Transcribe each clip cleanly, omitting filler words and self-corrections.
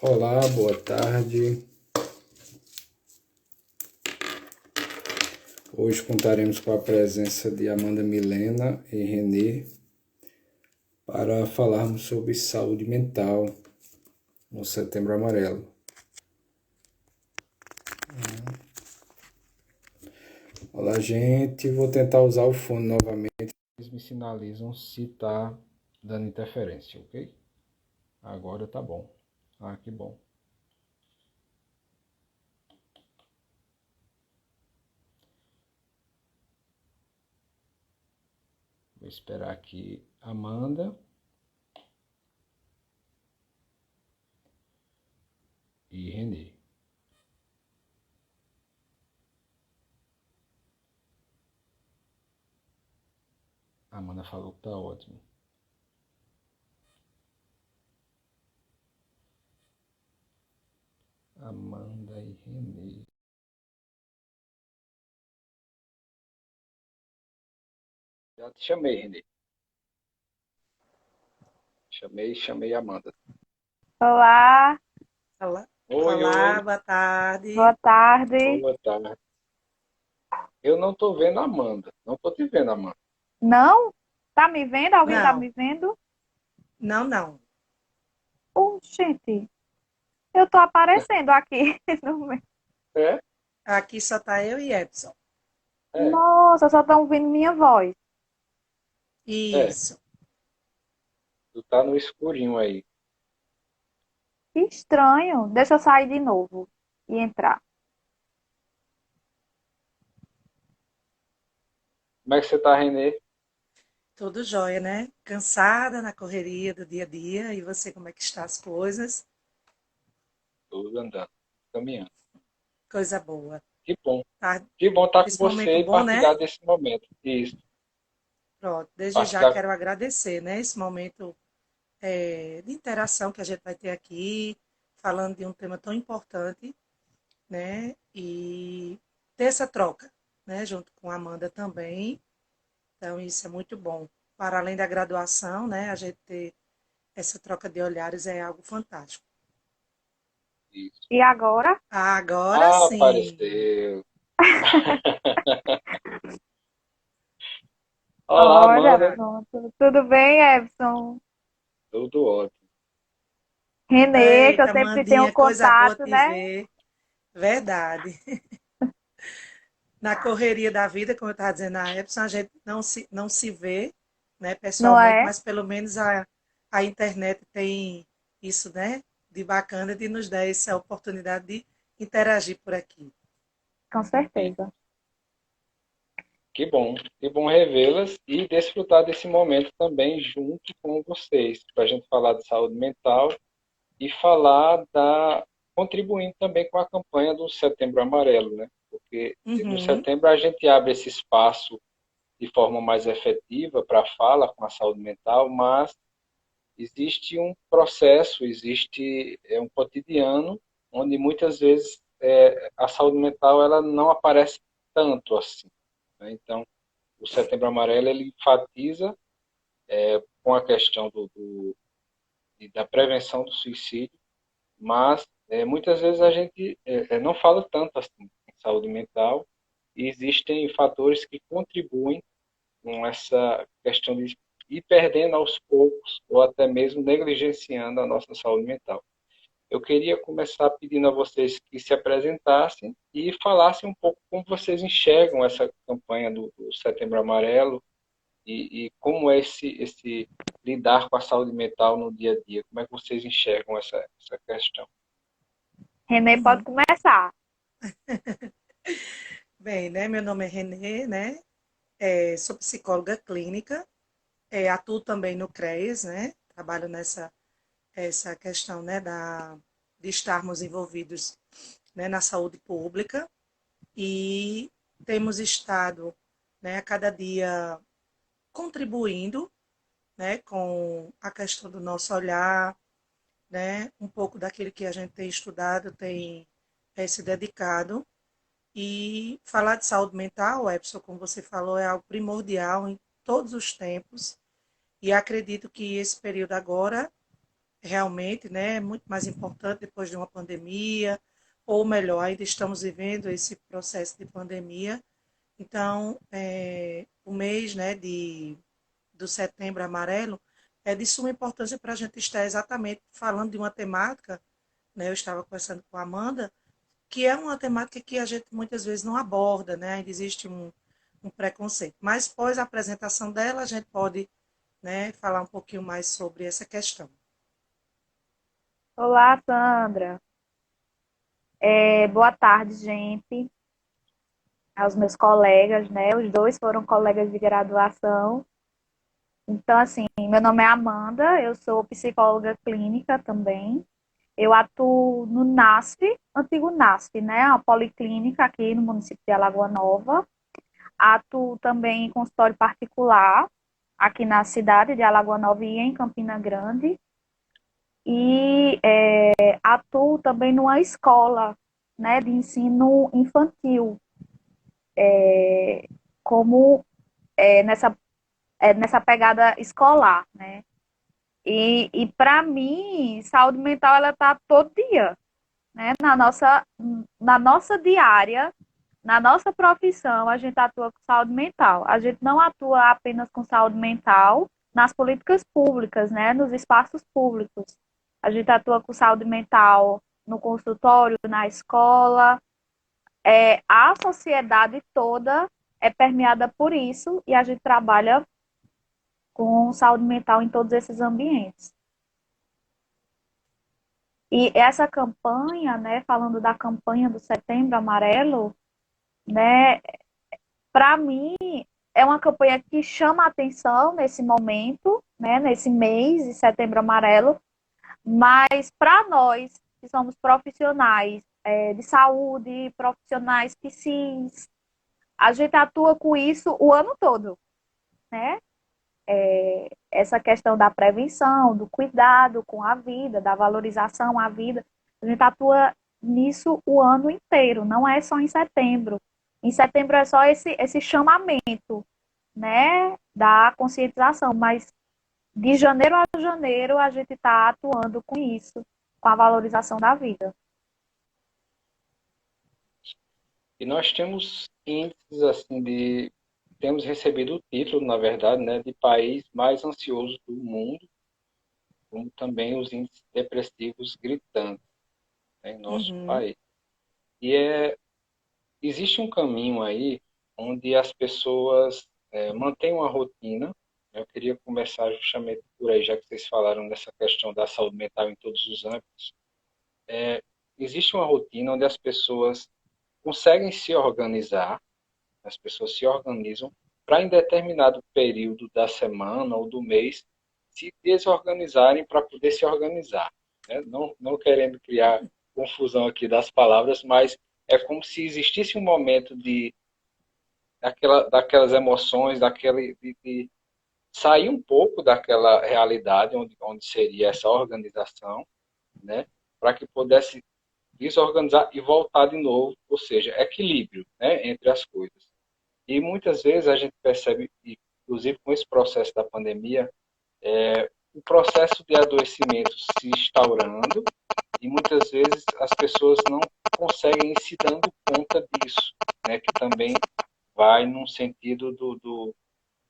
Olá, boa tarde. Hoje contaremos com a presença de Amanda Milena e Renê para falarmos sobre saúde mental no Setembro Amarelo. Olá, gente. Vou tentar usar o fone novamente. Eles me sinalizam se está dando interferência, ok? Agora tá bom. Ah, que bom. Vou esperar aqui Amanda e Renê. A Amanda falou que tá ótimo. Amanda e Renê. Já te chamei, Renê. Chamei a Amanda. Olá, Olá, Oi, olá, oi. boa tarde. boa tarde. Boa tarde. Eu não tô vendo a Amanda. Não tô te vendo, Amanda. Não? Tá me vendo? Alguém tá Não, me vendo? não. Gente, eu tô aparecendo aqui. É? Aqui só tá eu e Epson. É, Nossa, só estão ouvindo minha voz. é. Isso. Tu tá no escurinho aí. Que estranho. Deixa eu sair de novo e entrar. Como é que você tá, Renê? Tudo jóia, né? Cansada na correria do dia a dia. E você, como é que está as coisas? Tudo andando, caminhando. Coisa boa. Que bom. Tá? Que bom estar com Esse você momento e bom, né? partilhar desse momento. Isso. Pronto. Desde já Partilhar. quero agradecer, né? Esse momento de interação que a gente vai ter aqui, falando de um tema tão importante, né? E ter essa troca, né? Junto com a Amanda também. Então, isso é muito bom. Para além da graduação, né, a gente ter essa troca de olhares é algo fantástico. Isso. E agora? Agora Ah, sim. apareceu. Olá, Olha, Amanda. pronto. Tudo bem, Ebson? Tudo ótimo. Renê, que eu Eita, sempre tenho Mandinha, coisa boa contato, te né? ver. Verdade. Na correria da vida, como eu estava dizendo na Epson, a gente não se vê, né, Não pessoalmente, é? mas pelo menos a internet tem isso, né, de bacana, de nos dar essa oportunidade de interagir por aqui. Com certeza. Que bom revê-las e desfrutar desse momento também junto com vocês, para a gente falar de saúde mental e falar contribuindo também com a campanha do Setembro Amarelo, né? Porque no Uhum. setembro a gente abre esse espaço de forma mais efetiva para a fala com a saúde mental, mas existe um processo, existe um cotidiano onde muitas vezes a saúde mental ela não aparece tanto assim, né? Então, o Setembro Amarelo ele enfatiza com a questão da prevenção do suicídio, mas muitas vezes a gente não fala tanto assim em saúde mental e existem fatores que contribuem com essa questão de ir perdendo aos poucos ou até mesmo negligenciando a nossa saúde mental. Eu queria começar pedindo a vocês que se apresentassem e falassem um pouco como vocês enxergam essa campanha do Setembro Amarelo e como é esse lidar com a saúde mental no dia a dia. Como é que vocês enxergam essa questão? Renê pode Uhum. começar. Bem, né? Meu nome é Renê, né? Sou psicóloga clínica, atuo também no CREAS, né? Trabalho nessa essa questão, né, de estarmos envolvidos, né, na saúde pública e temos estado, né, a cada dia contribuindo, né, com a questão do nosso olhar, né, um pouco daquilo que a gente tem estudado, tem se dedicado. E falar de saúde mental, Epson, como você falou, é algo primordial em todos os tempos. E acredito que esse período agora realmente, né, muito mais importante depois de uma pandemia, ou melhor, ainda estamos vivendo esse processo de pandemia. Então, o mês, né, do Setembro Amarelo é de suma importância para a gente estar exatamente falando de uma temática, né, eu estava conversando com a Amanda, que é uma temática que a gente muitas vezes não aborda, né, ainda existe um preconceito. Mas, após a apresentação dela, a gente pode, né, falar um pouquinho mais sobre essa questão. Olá, Sandra. Boa tarde, gente. Aos meus colegas, né? Os dois foram colegas de graduação. Então, assim, meu nome é Amanda, eu sou psicóloga clínica também. Eu atuo no NASF, antigo NASF, né? A policlínica aqui no município de Alagoa Nova. Atuo também em consultório particular, aqui na cidade de Alagoa Nova e em Campina Grande. E atuo também numa escola, né, de ensino infantil, como nessa pegada escolar, né? E para mim, saúde mental ela está todo dia, né? Na nossa diária, na nossa profissão, a gente atua com saúde mental. A gente não atua apenas com saúde mental nas políticas públicas, né? Nos espaços públicos. A gente atua com saúde mental no consultório, na escola. A sociedade toda é permeada por isso e a gente trabalha com saúde mental em todos esses ambientes. E essa campanha, né, falando da campanha do Setembro Amarelo, né, para mim é uma campanha que chama a atenção nesse momento, né, nesse mês de Setembro Amarelo, mas para nós que somos profissionais de saúde, profissionais psis, a gente atua com isso o ano todo, né? Essa questão da prevenção, do cuidado com a vida, da valorização à vida, a gente atua nisso o ano inteiro, não é só em setembro. Em setembro é só esse chamamento, né, da conscientização, mas de janeiro a janeiro a gente está atuando com isso, com a valorização da vida. E nós temos índices assim temos recebido o título, na verdade, né, de país mais ansioso do mundo, como também os índices depressivos gritantes, né, em nosso Uhum. país. E existe um caminho aí onde as pessoas mantêm uma rotina. Eu queria começar justamente por aí, já que vocês falaram dessa questão da saúde mental em todos os âmbitos. Existe uma rotina onde as pessoas conseguem se organizar, as pessoas se organizam para, em determinado período da semana ou do mês, se desorganizarem para poder se organizar, né? Não querendo criar confusão aqui das palavras, mas é como se existisse um momento daquelas emoções, de sair um pouco daquela realidade onde seria essa organização, né? Para que pudesse desorganizar e voltar de novo, ou seja, equilíbrio, né, entre as coisas. E muitas vezes a gente percebe, inclusive com esse processo da pandemia, o processo de adoecimento se instaurando e muitas vezes as pessoas não conseguem ir se dando conta disso, né, que também vai num sentido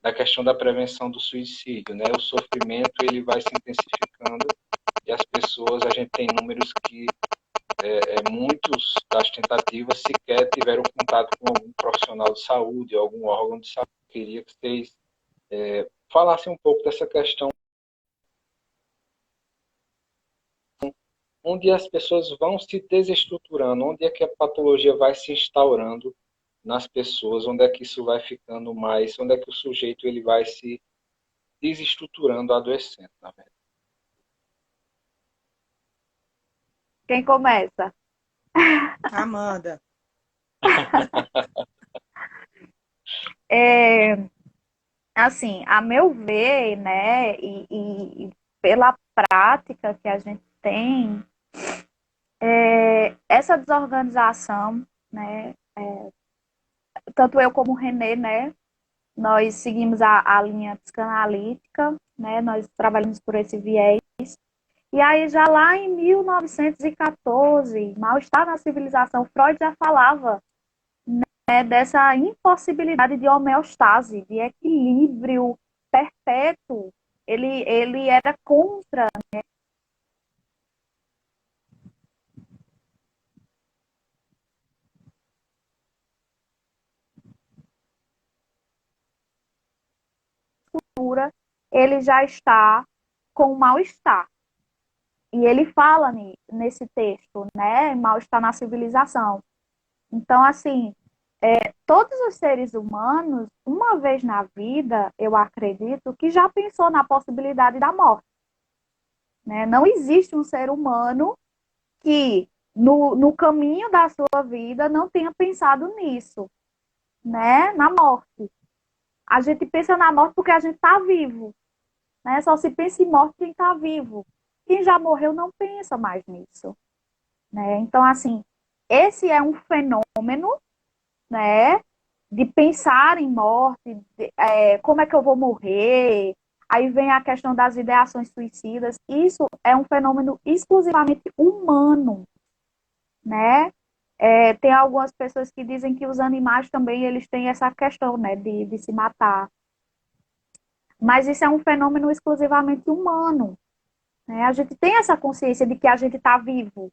da questão da prevenção do suicídio, né? O sofrimento ele vai se intensificando e as pessoas, a gente tem números que muitos das tentativas sequer tiveram contato com algum profissional de saúde, algum órgão de saúde. Eu queria que vocês falassem um pouco dessa questão, onde as pessoas vão se desestruturando, onde é que a patologia vai se instaurando nas pessoas, onde é que isso vai ficando mais, onde é que o sujeito ele vai se desestruturando, adoecendo, na verdade. Quem começa? Amanda. É, assim, a meu ver, né, e pela prática que a gente tem, essa desorganização, né, tanto eu como o Renê, né, nós seguimos a linha psicanalítica, né, nós trabalhamos por esse viés, E aí, já lá em 1914, Mal-Estar na Civilização, Freud já falava, né, dessa impossibilidade de homeostase, de equilíbrio perpétuo. Ele era contra a cultura, ele já está com mal-estar. E ele fala nesse texto, né, mal-estar na civilização. Então, assim, todos os seres humanos, uma vez na vida, eu acredito, que já pensou na possibilidade da morte. Né? Não existe um ser humano que, no caminho da sua vida, não tenha pensado nisso, né? Na morte. A gente pensa na morte porque a gente está vivo. Né? Só se pensa em morte quem está vivo. Quem já morreu não pensa mais nisso. Né? Então, assim, esse é um fenômeno, né, de pensar em morte, como é que eu vou morrer. Aí vem a questão das ideações suicidas. Isso é um fenômeno exclusivamente humano, né? Tem algumas pessoas que dizem que os animais também eles têm essa questão, né, de se matar. Mas isso é um fenômeno exclusivamente humano, né? A gente tem essa consciência de que a gente está vivo,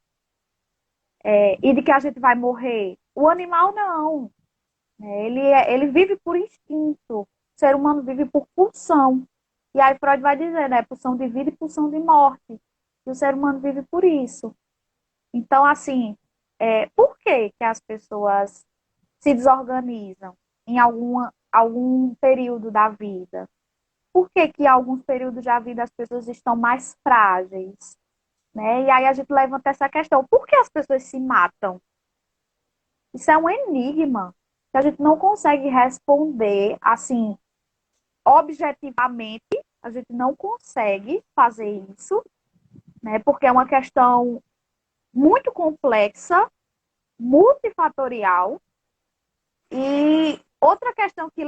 e de que a gente vai morrer. O animal não. Ele vive por instinto. O ser humano vive por pulsão. E aí Freud vai dizer, né? Pulsão de vida e pulsão de morte. E o ser humano vive por isso. Então, assim, por que que as pessoas se desorganizam em algum período da vida? Por que que em alguns períodos da vida as pessoas estão mais frágeis? Né? E aí a gente levanta essa questão. Por que as pessoas se matam? Isso é um enigma que a gente não consegue responder assim, objetivamente, a gente não consegue fazer isso, né? Porque é uma questão muito complexa, multifatorial. E outra questão que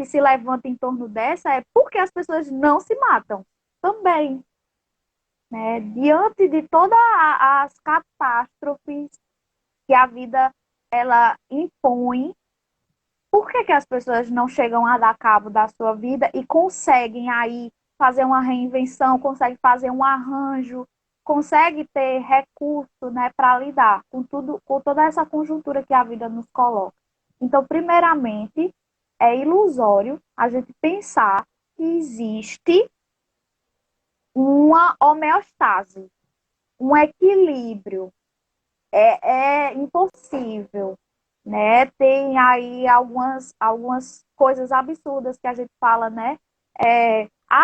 se levanta em torno dessa é por que as pessoas não se matam também, né? Diante de todas as catástrofes que a vida ela impõe. Por que que as pessoas não chegam a dar cabo da sua vida e conseguem aí fazer uma reinvenção, conseguem fazer um arranjo, conseguem ter recurso, né, para lidar com tudo, com toda essa conjuntura que a vida nos coloca? Então, primeiramente, é ilusório a gente pensar que existe uma homeostase, um equilíbrio. É impossível, né? Tem aí algumas coisas absurdas que a gente fala, né?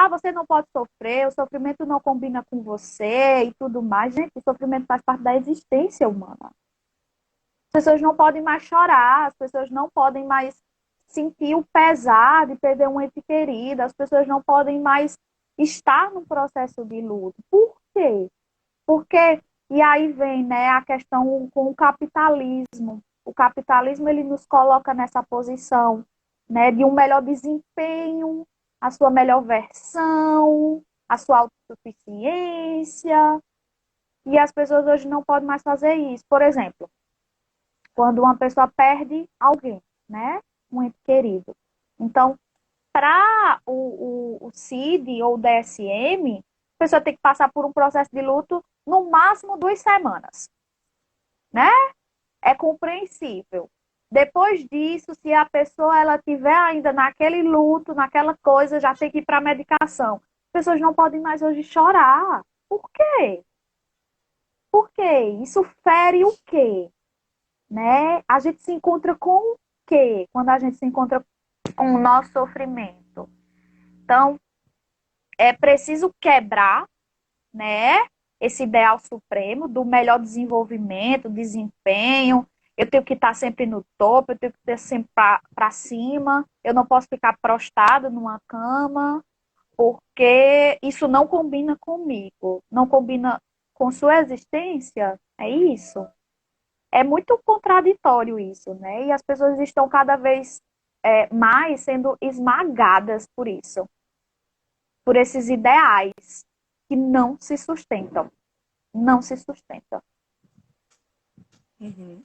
Você não pode sofrer, o sofrimento não combina com você e tudo mais. Gente, o sofrimento faz parte da existência humana. As pessoas não podem mais chorar, as pessoas não podem mais sentir o pesar de perder um ente querido, as pessoas não podem mais estar num processo de luto. Por quê? Porque, e aí vem, né, a questão com o capitalismo. O capitalismo ele nos coloca nessa posição, né, de um melhor desempenho, a sua melhor versão, a sua autossuficiência. E as pessoas hoje não podem mais fazer isso. Por exemplo, quando uma pessoa perde alguém, né, um ente querido. Então, para o CID ou o DSM, a pessoa tem que passar por um processo de luto no máximo 2 semanas, né? É compreensível. Depois disso, se a pessoa ela tiver ainda naquele luto, naquela coisa, já tem que ir para a medicação. As pessoas não podem mais hoje chorar. Por quê? Por quê? Isso fere o quê? Né? A gente se encontra com o quê? Quando a gente se encontra com o nosso sofrimento. Então, é preciso quebrar, né, esse ideal supremo do melhor desenvolvimento, desempenho. Eu tenho que estar sempre no topo, eu tenho que estar sempre para cima, eu não posso ficar prostrado numa cama, porque isso não combina comigo, não combina com sua existência. É isso. É muito contraditório isso, né? E as pessoas estão cada vez mais sendo esmagadas por isso, por esses ideais. que não se sustentam. Não se sustentam. Uhum.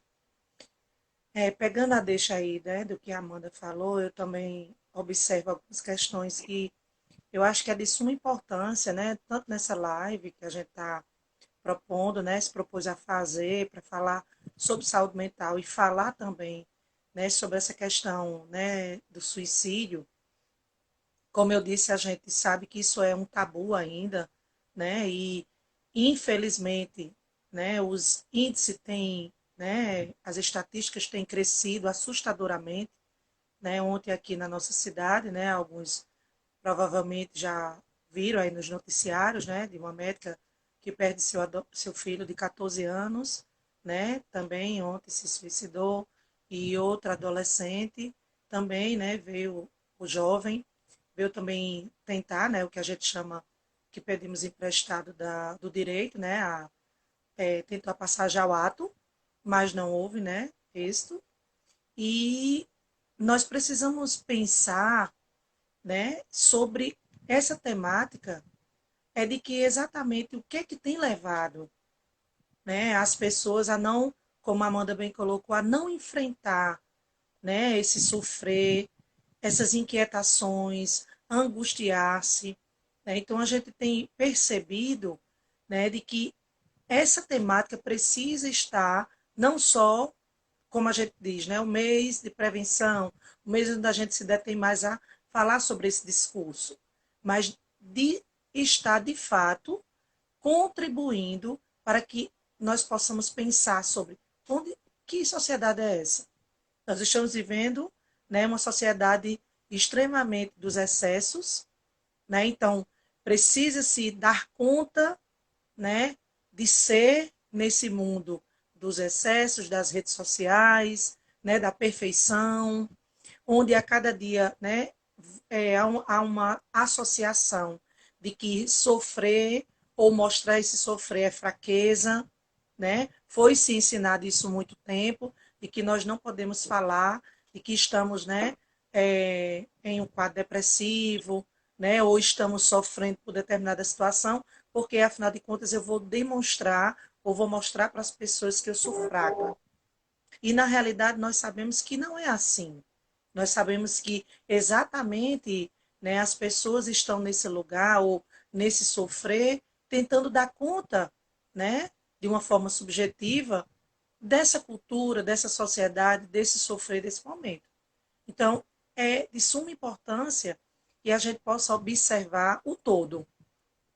Pegando a deixa aí, né, do que a Amanda falou, eu também observo algumas questões que eu acho que é de suma importância, né, tanto nessa live que a gente está propondo, né, se propôs a fazer para falar sobre saúde mental e falar também, né, sobre essa questão, né, do suicídio. Como eu disse, a gente sabe que isso é um tabu ainda, né, e infelizmente, né, os índices têm, né, as estatísticas têm crescido assustadoramente, né, ontem aqui na nossa cidade, né, alguns provavelmente já viram aí nos noticiários, né, de uma médica que perde seu filho de 14 anos, né, também ontem se suicidou, e outra adolescente também, né, veio o jovem, veio também tentar, né, o que a gente chama, que pedimos emprestado do direito, né, tentou a passagem ao ato, mas não houve, né, êxito, e nós precisamos pensar, né, sobre essa temática é de que exatamente o que é que tem levado, né, as pessoas a não, como a Amanda bem colocou, a não enfrentar, né, esse sofrer, essas inquietações, angustiar-se, né? Então a gente tem percebido, né, de que essa temática precisa estar não só, como a gente diz, né, o mês de prevenção, o mês onde a gente se detém mais a falar sobre esse discurso, mas de estar, de fato, contribuindo para que nós possamos pensar sobre que sociedade é essa. Nós estamos vivendo, né, uma sociedade extremamente dos excessos, né? Então, precisa-se dar conta, né, de ser nesse mundo dos excessos, das redes sociais, né, da perfeição, onde a cada dia, né, há uma associação de que sofrer ou mostrar esse sofrer é fraqueza, né? Foi se ensinado isso há muito tempo, de que nós não podemos falar, de que estamos, né, em um quadro depressivo, né, ou estamos sofrendo por determinada situação, porque afinal de contas eu vou demonstrar ou vou mostrar para as pessoas que eu sou fraca. E na realidade nós sabemos que não é assim. Nós sabemos que exatamente, né, as pessoas estão nesse lugar ou nesse sofrer, tentando dar conta, né, de uma forma subjetiva dessa cultura, dessa sociedade, desse sofrer, desse momento. Então, é de suma importância que a gente possa observar o todo.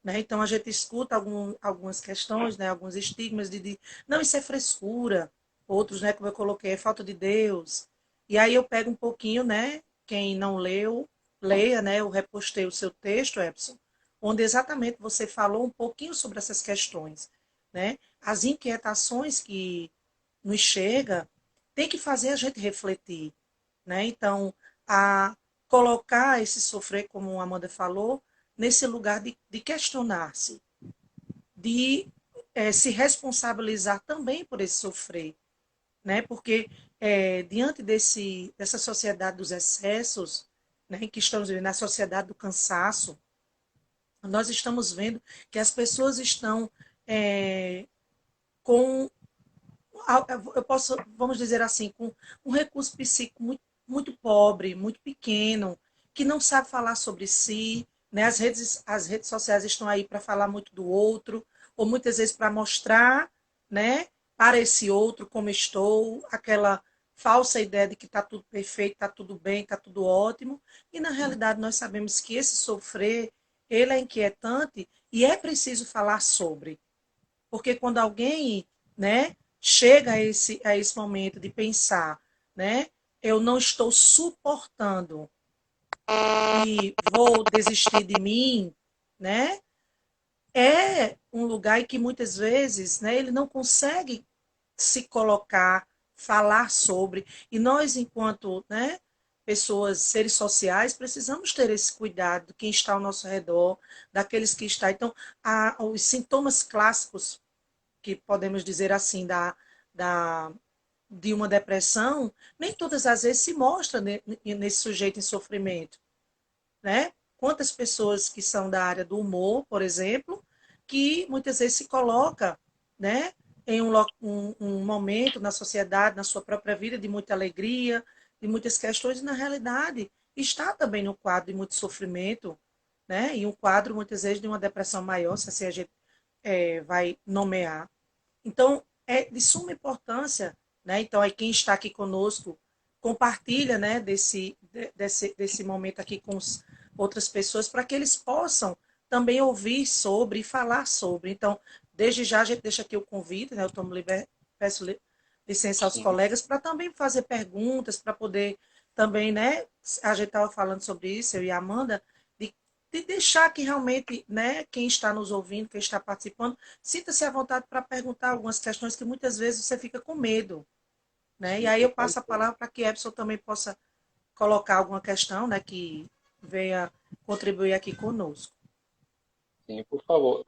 Né? Então, a gente escuta algumas questões, né, alguns estigmas de não, isso é frescura. Outros, né, como eu coloquei, é falta de Deus. E aí eu pego um pouquinho, né, quem não leu, leia, né, eu repostei o seu texto, Epson, onde exatamente você falou um pouquinho sobre essas questões. Né? As inquietações que nos chega tem que fazer a gente refletir. Né? Então, a colocar esse sofrer, como a Amanda falou, nesse lugar de questionar-se, de se responsabilizar também por esse sofrer, né? Porque diante dessa sociedade dos excessos, né, que estamos vivendo, na sociedade do cansaço, nós estamos vendo que as pessoas estão com, eu posso, vamos dizer assim, com um recurso psíquico muito pobre, muito pequeno, que não sabe falar sobre si, né? As redes sociais estão aí para falar muito do outro, ou muitas vezes para mostrar, né, para esse outro como estou, aquela falsa ideia de que está tudo perfeito, está tudo bem, está tudo ótimo, e na realidade nós sabemos que esse sofrer, ele é inquietante e é preciso falar sobre. Porque quando alguém, né, chega a esse momento de pensar, né, eu não estou suportando e vou desistir de mim, né, é um lugar em que muitas vezes, né, ele não consegue se colocar, falar sobre, e nós, enquanto, né, pessoas, seres sociais, precisamos ter esse cuidado de quem está ao nosso redor, daqueles que estão. Então, os sintomas clássicos que podemos dizer assim, da, de uma depressão, nem todas as vezes se mostra nesse sujeito em sofrimento, né? Quantas pessoas que são da área do humor, por exemplo, que muitas vezes se coloca, né, em um momento na sociedade, na sua própria vida, de muita alegria, de muitas questões, e na realidade está também no quadro de muito sofrimento, né, e um quadro muitas vezes de uma depressão maior, se assim a gente vai nomear. Então, é de suma importância, né? Então, aí quem está aqui conosco compartilha, né, desse momento aqui com outras pessoas, para que eles possam também ouvir sobre e falar sobre. Então, desde já a gente deixa aqui o convite, né? Peço licença aos Sim, colegas para também fazer perguntas, para poder também, né? A gente estava falando sobre isso, eu e a Amanda, de deixar que realmente, né, quem está nos ouvindo, quem está participando, sinta-se à vontade para perguntar algumas questões que muitas vezes você fica com medo, né? E sim, aí por eu passo a favor. palavra para que Epson também possa colocar alguma questão, né, que venha contribuir aqui conosco. Sim, por favor.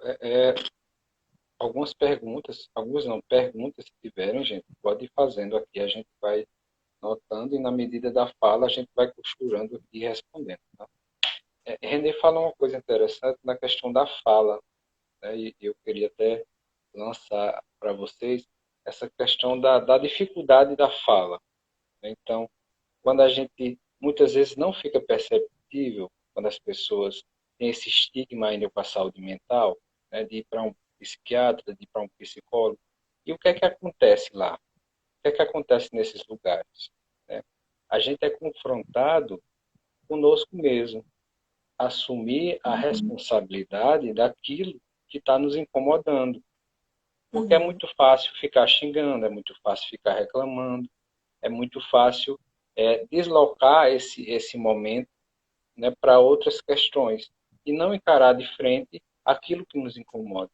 Algumas perguntas, algumas não, perguntas que tiverem, gente, pode ir fazendo aqui, a gente vai notando e na medida da fala a gente vai costurando e respondendo. Tá? René fala uma coisa interessante na questão da fala, né? E eu queria até lançar para vocês essa questão da dificuldade da fala. Né? Então, quando a gente muitas vezes não fica perceptível, quando as pessoas têm esse estigma ainda com a saúde mental, né, de ir para um psiquiatra, de ir para um psicólogo, e o que é que acontece lá? O que é que acontece nesses lugares? Né? A gente é confrontado conosco mesmo, assumir a Uhum. responsabilidade daquilo que está nos incomodando. Porque é Uhum, muito fácil ficar xingando, é muito fácil ficar reclamando, é muito fácil deslocar esse momento, né, para outras questões e não encarar de frente aquilo que nos incomoda.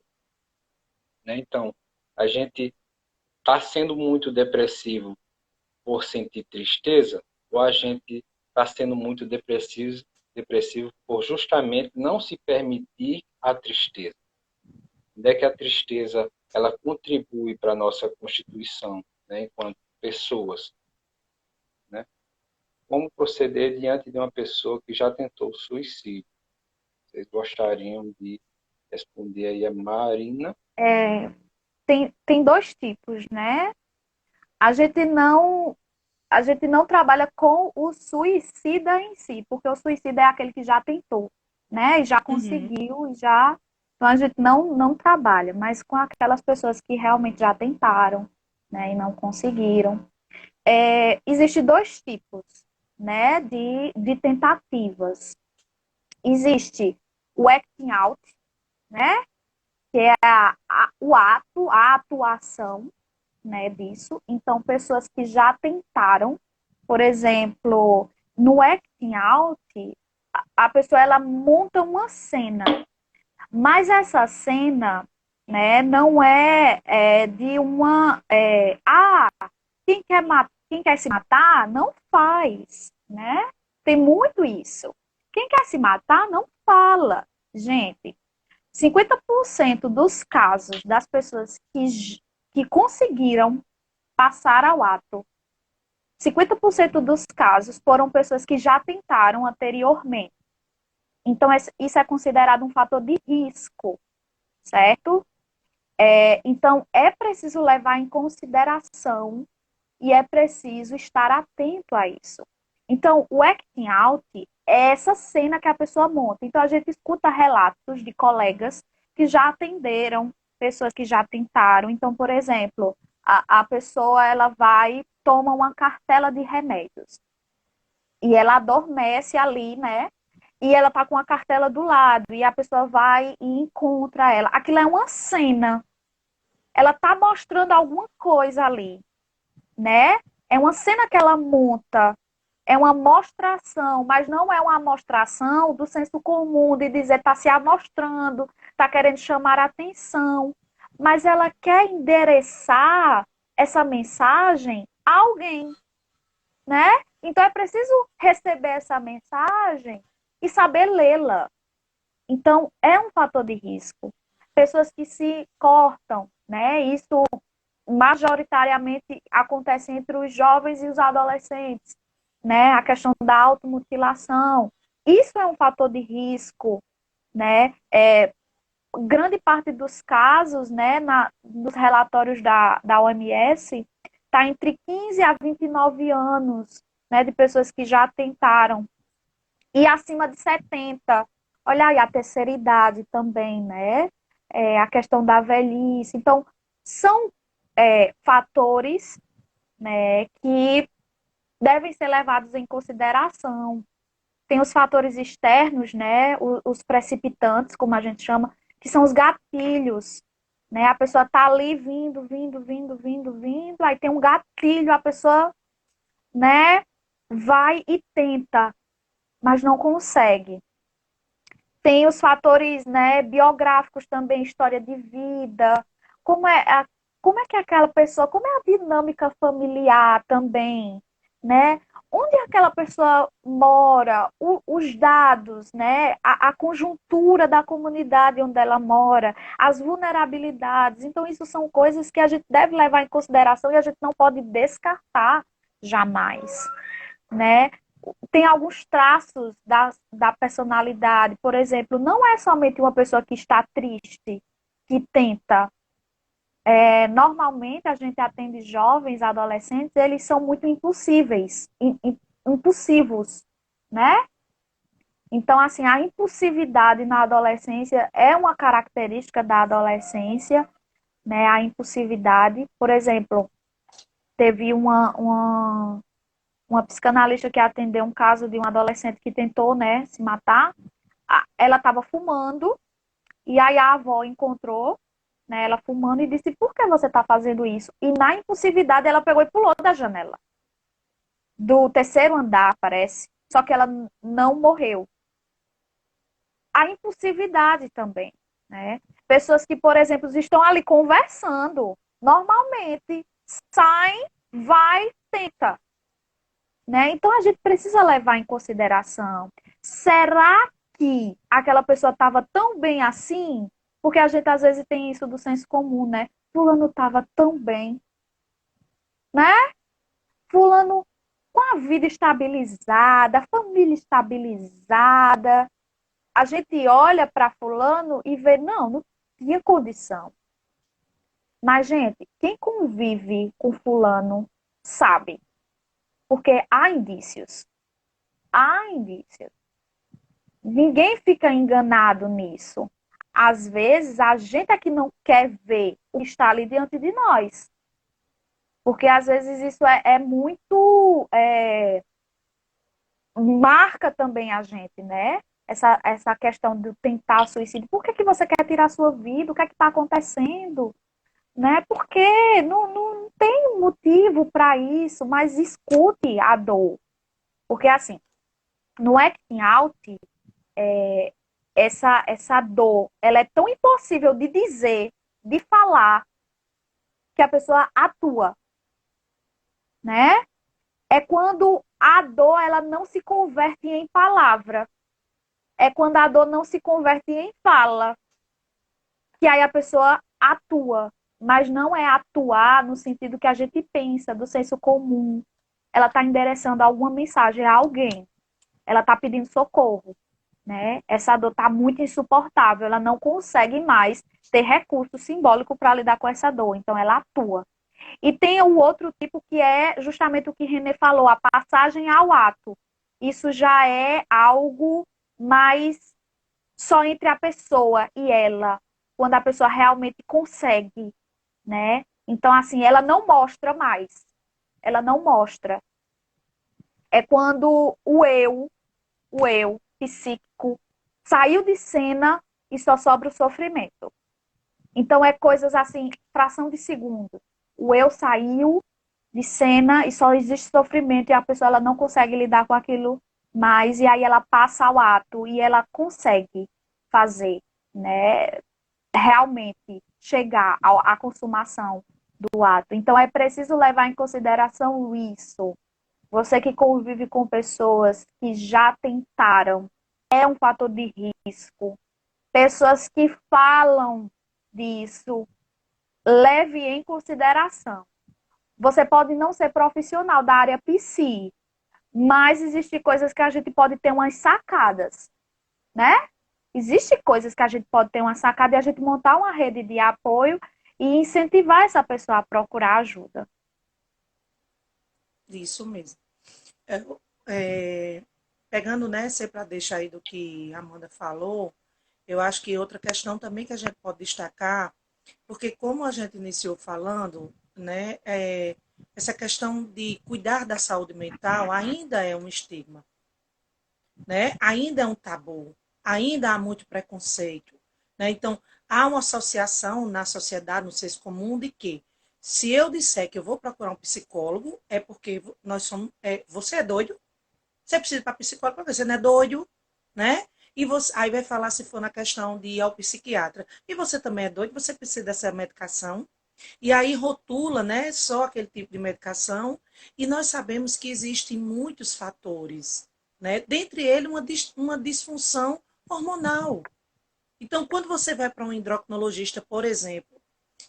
Né? Então, a gente está sendo muito depressivo por sentir tristeza ou a gente está sendo muito depressivo por justamente não se permitir a tristeza. Onde é que a tristeza ela contribui para a nossa constituição, né, enquanto pessoas, né? Como proceder diante de uma pessoa que já tentou suicídio? Vocês gostariam de responder aí a Marina? É, tem dois tipos, né? A gente não, a gente não trabalha com o suicida em si, porque o suicida é aquele que já tentou, né? E já uhum, conseguiu, e já. Então a gente não trabalha, mas com aquelas pessoas que realmente já tentaram, né? E não conseguiram. Existem dois tipos, né? De tentativas. Existe o acting out, né? Que é o ato, a atuação, né, disso. Então, pessoas que já tentaram, por exemplo, no acting out, a pessoa ela monta uma cena, mas essa cena, né, não de uma quem quer se matar não faz, né? Tem muito isso. Quem quer se matar não fala. Gente, 50% dos casos das pessoas que conseguiram passar ao ato, 50% dos casos foram pessoas que já tentaram anteriormente. Então, isso é considerado um fator de risco, certo? Então, é preciso levar em consideração e é preciso estar atento a isso. Então, o acting out é essa cena que a pessoa monta. Então, a gente escuta relatos de colegas que já atenderam, pessoas que já tentaram. Então, por exemplo, a pessoa ela vai, toma uma cartela de remédios e ela adormece ali, né? E ela tá com a cartela do lado e a pessoa vai e encontra ela. Aquilo é uma cena. Ela tá mostrando alguma coisa ali, né? É uma cena que ela monta, é uma mostração, mas não é uma mostração do senso comum de dizer tá se amostrando, tá querendo chamar a atenção, mas ela quer endereçar essa mensagem a alguém, né? Então é preciso receber essa mensagem e saber lê-la. Então é um fator de risco. Pessoas que se cortam, né? Isso majoritariamente acontece entre os jovens e os adolescentes, né? A questão da automutilação. Isso é um fator de risco, né? grande parte dos casos, né, nos relatórios da OMS, está entre 15 a 29 anos, né, de pessoas que já tentaram. E acima de 70. Olha aí a terceira idade também, né? A questão da velhice. Então, são fatores, né, que devem ser levados em consideração. Tem os fatores externos, né, os precipitantes, como a gente chama, que são os gatilhos, né? A pessoa tá ali vindo, aí tem um gatilho, a pessoa, né, vai e tenta, mas não consegue. Tem os fatores, né, biográficos também, história de vida, como é, como é que aquela pessoa, como é a dinâmica familiar também, né? Onde aquela pessoa mora, os dados, né? A conjuntura da comunidade onde ela mora, as vulnerabilidades. Então, isso são coisas que a gente deve levar em consideração e a gente não pode descartar jamais, né? Tem alguns traços da personalidade. Por exemplo, não é somente uma pessoa que está triste, que tenta. Normalmente, a gente atende jovens, adolescentes, eles são muito impulsíveis, impulsivos, né? Então, assim, a impulsividade na adolescência é uma característica da adolescência, né? A impulsividade. Por exemplo, teve uma psicanalista que atendeu um caso de um adolescente que tentou, né, se matar. Ela estava fumando e aí a avó encontrou, né, ela fumando e disse: por que você está fazendo isso? E na impulsividade ela pegou e pulou da janela do terceiro andar, parece. Só que ela não morreu. A impulsividade também, né? Pessoas que, por exemplo, estão ali conversando normalmente, saem, vai, tenta. Né? Então a gente precisa levar em consideração. Será que aquela pessoa estava tão bem assim? Porque a gente às vezes tem isso do senso comum, né? Fulano estava tão bem, né? Fulano com a vida estabilizada, a família estabilizada. A gente olha para fulano e vê, não tinha condição. Mas, gente, quem convive com fulano sabe. Porque há indícios. Há indícios. Ninguém fica enganado nisso. Às vezes, a gente é que não quer ver o que está ali diante de nós. Porque, às vezes, isso é muito... marca também a gente, né? Essa questão do tentar suicídio. Por que você quer tirar a sua vida? O que é que está acontecendo? Né? Porque não tem motivo para isso, mas escute a dor. Porque, assim, no acting out, essa dor, ela é tão impossível de dizer, de falar, que a pessoa atua, né? É quando a dor, ela não se converte em palavra. É quando a dor não se converte em fala, que aí a pessoa atua. Mas não é atuar no sentido que a gente pensa, do senso comum. Ela está endereçando alguma mensagem a alguém. Ela está pedindo socorro. Né? Essa dor está muito insuportável, ela não consegue mais ter recurso simbólico para lidar com essa dor, então ela atua. E tem o outro tipo que é justamente o que René falou, a passagem ao ato. Isso já é algo mais só entre a pessoa e ela, quando a pessoa realmente consegue, né? Então, assim, ela não mostra mais, ela não mostra. É quando o eu psíquico saiu de cena e só sobra o sofrimento. Então é coisas assim, fração de segundo. O eu saiu de cena e só existe sofrimento e a pessoa ela não consegue lidar com aquilo mais e aí ela passa ao ato e ela consegue fazer, né, realmente chegar à consumação do ato. Então é preciso levar em consideração isso. Você que convive com pessoas que já tentaram, é um fator de risco. Pessoas que falam disso, leve em consideração. Você pode não ser profissional da área psi, mas existem coisas que a gente pode ter umas sacadas, né? Existem coisas que a gente pode ter uma sacada e a gente montar uma rede de apoio e incentivar essa pessoa a procurar ajuda. Isso mesmo. É, é, pegando nessa para deixar aí do que a Amanda falou, eu acho que outra questão também que a gente pode destacar, porque como a gente iniciou falando, né, essa questão de cuidar da saúde mental ainda é um estigma, né? Ainda é um tabu, ainda há muito preconceito, né? Então, há uma associação na sociedade, no senso comum, de que se eu disser que eu vou procurar um psicólogo, é porque nós somos, você é doido, você precisa ir para psicólogo porque você não é doido, né? E você, aí vai falar se for na questão de ir ao psiquiatra. E você também é doido, você precisa dessa medicação. E aí rotula, né, só aquele tipo de medicação. E nós sabemos que existem muitos fatores, né? Dentre eles, uma disfunção hormonal. Então, quando você vai para um endocrinologista, por exemplo,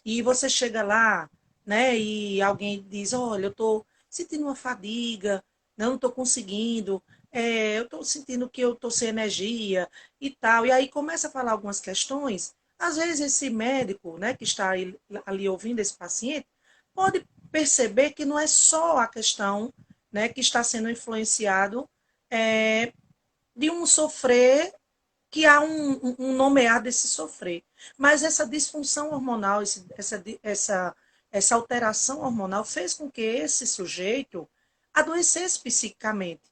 e você chega lá, né, e alguém diz, olha, eu estou sentindo uma fadiga, não estou conseguindo, eu estou sentindo que eu estou sem energia e tal. E aí começa a falar algumas questões. Às vezes esse médico, né, que está ali ouvindo esse paciente, pode perceber que não é só a questão, né, que está sendo influenciado é, de um sofrer que há um nomear desse sofrer. Mas essa disfunção hormonal, essa alteração hormonal fez com que esse sujeito adoecesse psiquicamente.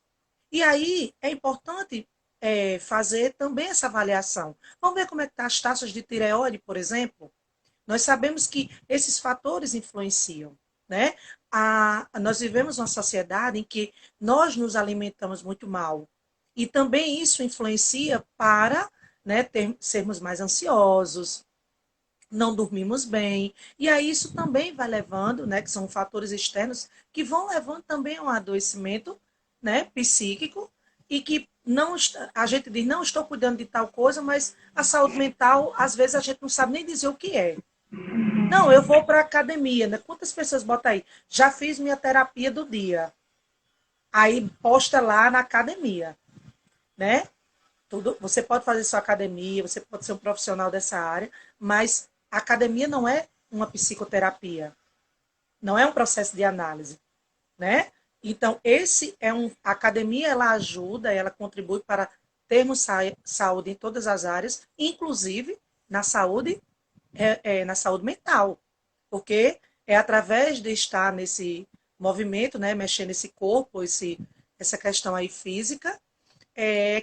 E aí é importante fazer também essa avaliação. Vamos ver como é que estão as taxas de tireoide, por exemplo. Nós sabemos que esses fatores influenciam, né? Nós vivemos uma sociedade em que nós nos alimentamos muito mal. E também isso influencia para, né, sermos mais ansiosos, não dormimos bem. E aí isso também vai levando, né, que são fatores externos, que vão levando também a um adoecimento, né, psíquico, e que não a gente diz, não estou cuidando de tal coisa, mas a saúde mental, às vezes a gente não sabe nem dizer o que é. Não, eu vou para a academia, né? Quantas pessoas botam aí? Já fiz minha terapia do dia. Aí posta lá na academia, né? Tudo, você pode fazer sua academia, você pode ser um profissional dessa área, mas a academia não é uma psicoterapia, não é um processo de análise, né? Então, a academia, ela ajuda, ela contribui para termos saúde em todas as áreas, inclusive na saúde mental, porque é através de estar nesse movimento, né, mexer nesse corpo, essa questão aí física,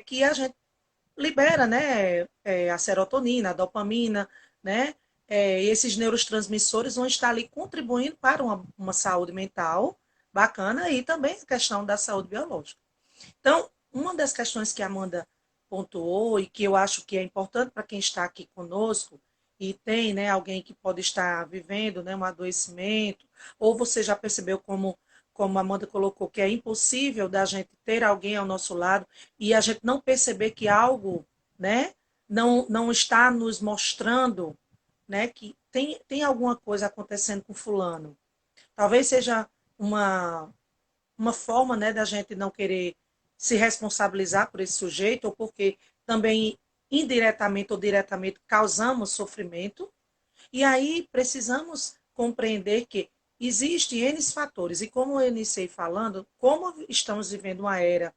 que a gente libera, né, a serotonina, a dopamina, né, e esses neurotransmissores vão estar ali contribuindo para uma saúde mental bacana e também a questão da saúde biológica. Então, uma das questões que a Amanda pontuou e que eu acho que é importante para quem está aqui conosco e tem, né, alguém que pode estar vivendo, né, um adoecimento, ou você já percebeu como a Amanda colocou, que é impossível da gente ter alguém ao nosso lado e a gente não perceber que algo, né, não está nos mostrando, né, que tem alguma coisa acontecendo com fulano. Talvez seja uma, uma forma, né, da gente não querer se responsabilizar por esse sujeito, ou porque também indiretamente ou diretamente causamos sofrimento. E aí precisamos compreender que existem N fatores. E como eu iniciei falando, como estamos vivendo uma era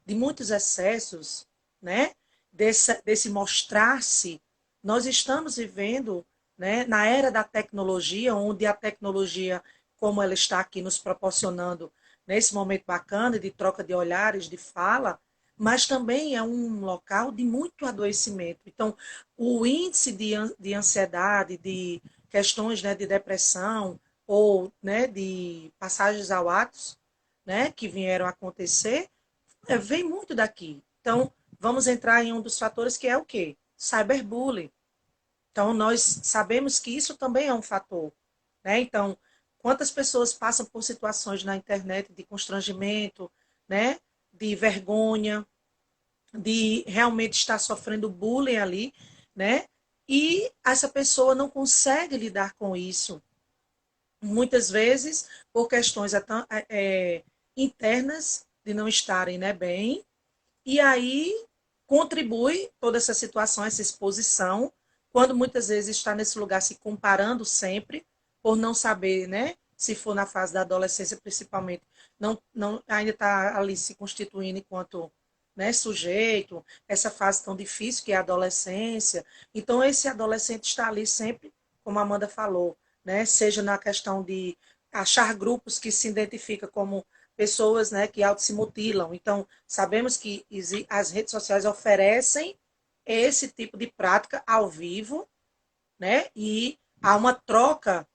de muitos excessos, né, desse mostrar-se, nós estamos vivendo, né, na era da tecnologia, onde a tecnologia, como ela está aqui nos proporcionando nesse momento bacana de troca de olhares, de fala, mas também é um local de muito adoecimento. Então, o índice de ansiedade, de questões, né, de depressão ou, né, de passagens ao atos, né, que vieram a acontecer, vem muito daqui. Então, vamos entrar em um dos fatores que é o quê? Cyberbullying. Então, nós sabemos que isso também é um fator, né? Então, quantas pessoas passam por situações na internet de constrangimento, né? De vergonha, de realmente estar sofrendo bullying ali, né? E essa pessoa não consegue lidar com isso. Muitas vezes por questões internas de não estarem, né, bem, e aí contribui toda essa situação, essa exposição, quando muitas vezes está nesse lugar se comparando sempre, por não saber, né? Se for na fase da adolescência, principalmente, ainda está ali se constituindo enquanto, né, sujeito, essa fase tão difícil que é a adolescência. Então, esse adolescente está ali sempre, como a Amanda falou, né, seja na questão de achar grupos que se identificam como pessoas, né, que auto se mutilam. Então, sabemos que as redes sociais oferecem esse tipo de prática ao vivo, né, e há uma troca,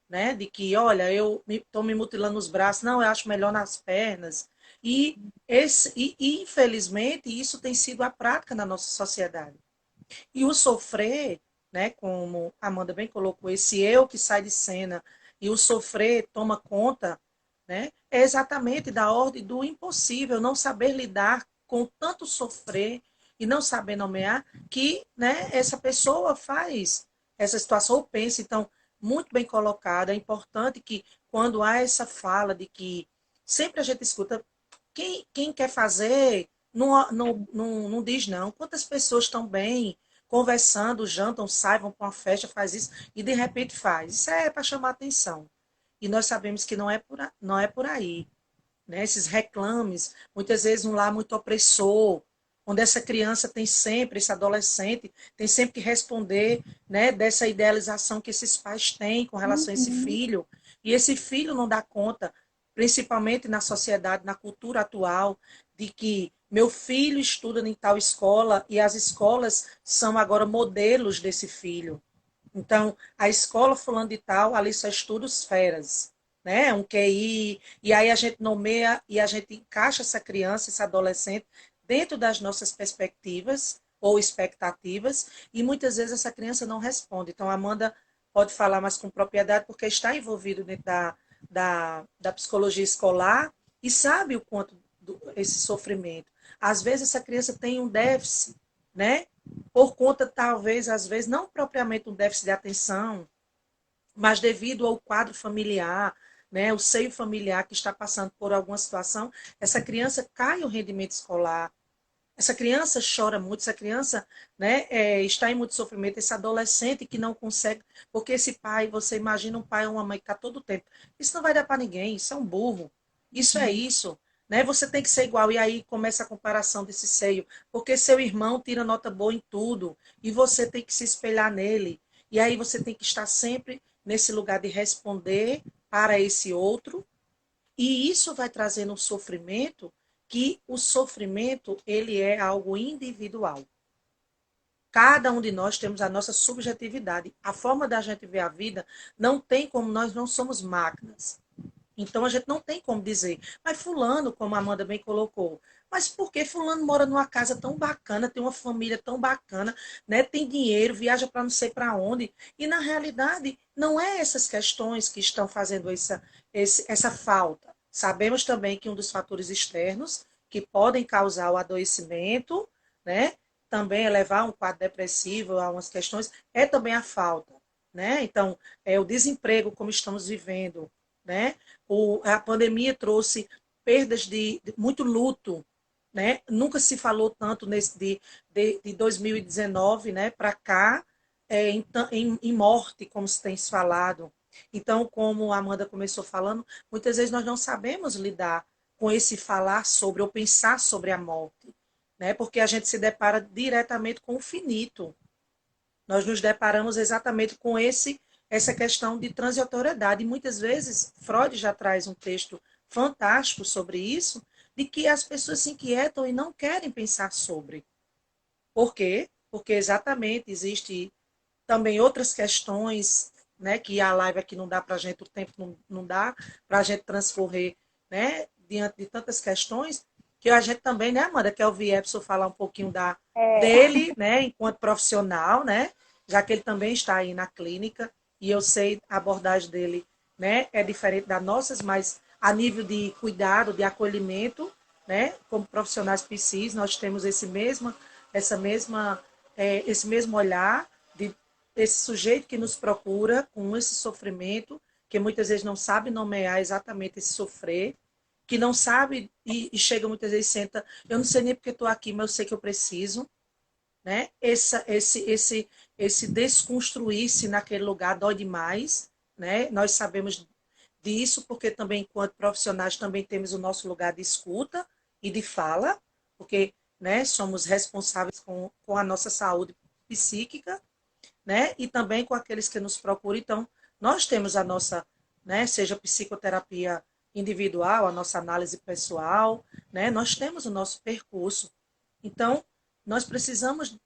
né, de que, olha, eu estou me mutilando os braços, não, eu acho melhor nas pernas. Infelizmente, isso tem sido a prática na nossa sociedade. E o sofrer, né, como a Amanda bem colocou, esse eu que sai de cena e o sofrer toma conta, né, é exatamente da ordem do impossível, não saber lidar com tanto sofrer e não saber nomear que, né, essa pessoa faz essa situação ou pensa. Então, muito bem colocado, é importante que quando há essa fala de que sempre a gente escuta quem quer fazer não diz não. Quantas pessoas estão bem conversando, jantam, saem, vão para uma festa, faz isso, e de repente faz. Isso é para chamar atenção. E nós sabemos que não é por aí. Né? Esses reclames, muitas vezes um lar muito opressor, onde essa criança tem sempre, esse adolescente, tem sempre que responder, né, dessa idealização que esses pais têm com relação a esse filho. E esse filho não dá conta, principalmente na sociedade, na cultura atual, de que meu filho estuda em tal escola e as escolas são agora modelos desse filho. Então, a escola fulano de tal, ali só estuda os feras, né? Um QI, e aí a gente nomeia e a gente encaixa essa criança, esse adolescente, dentro das nossas perspectivas ou expectativas, e muitas vezes essa criança não responde. Então, a Amanda pode falar mais com propriedade, porque está envolvido dentro da psicologia escolar e sabe o quanto esse sofrimento. Às vezes, essa criança tem um déficit, né? Por conta, talvez, às vezes, não propriamente um déficit de atenção, mas devido ao quadro familiar, né, o seio familiar que está passando por alguma situação, essa criança cai o rendimento escolar, essa criança chora muito, essa criança, né, está em muito sofrimento, esse adolescente que não consegue, porque esse pai, você imagina um pai ou uma mãe que está todo o tempo, isso não vai dar para ninguém, isso é um burro, isso é isso, né? Você tem que ser igual, e aí começa a comparação desse seio, porque seu irmão tira nota boa em tudo, e você tem que se espelhar nele, e aí você tem que estar sempre nesse lugar de responder para esse outro, e isso vai trazendo um sofrimento, que o sofrimento ele é algo individual. Cada um de nós temos a nossa subjetividade. A forma da gente ver a vida não tem como, nós não somos máquinas. Então a gente não tem como dizer, mas fulano, como a Amanda bem colocou, mas por que fulano mora numa casa tão bacana, tem uma família tão bacana, né? Tem dinheiro, viaja para não sei para onde. E na realidade não é essas questões que estão fazendo essa falta. Sabemos também que um dos fatores externos que podem causar o adoecimento, né? Também levar a um quadro depressivo, a umas questões, é também a falta. Né? Então, o desemprego, como estamos vivendo, né? A pandemia trouxe perdas de muito luto, né? Nunca se falou tanto de 2019, né, para cá, em morte, como se tem se falado. Então, como a Amanda começou falando, muitas vezes nós não sabemos lidar com esse falar sobre ou pensar sobre a morte, né? Porque a gente se depara diretamente com o finito. Nós nos deparamos exatamente com essa questão de transitoriedade. E muitas vezes, Freud já traz um texto fantástico sobre isso, de que as pessoas se inquietam e não querem pensar sobre. Por quê? Porque exatamente existe também outras questões, né, que a live aqui não dá para a gente, o tempo não dá para a gente transcorrer, né, diante de tantas questões, que a gente também, né, Amanda, quer ouvir Epson falar um pouquinho dele, né, enquanto profissional, né, já que ele também está aí na clínica, e eu sei a abordagem dele, né, é diferente das nossas, mas a nível de cuidado, de acolhimento, né, como profissionais psis, nós temos esse mesmo olhar de esse sujeito que nos procura com esse sofrimento, que muitas vezes não sabe nomear exatamente esse sofrer, que não sabe e chega muitas vezes e senta, eu não sei nem porque estou aqui, mas eu sei que eu preciso, né? Esse desconstruir-se naquele lugar dói demais, né? Nós sabemos disso porque também, enquanto profissionais, também temos o nosso lugar de escuta e de fala, porque, né, somos responsáveis com a nossa saúde psíquica, né? E também com aqueles que nos procuram. Então, nós temos a nossa, né, seja psicoterapia individual, a nossa análise pessoal, né? Nós temos o nosso percurso. Então, nós precisamos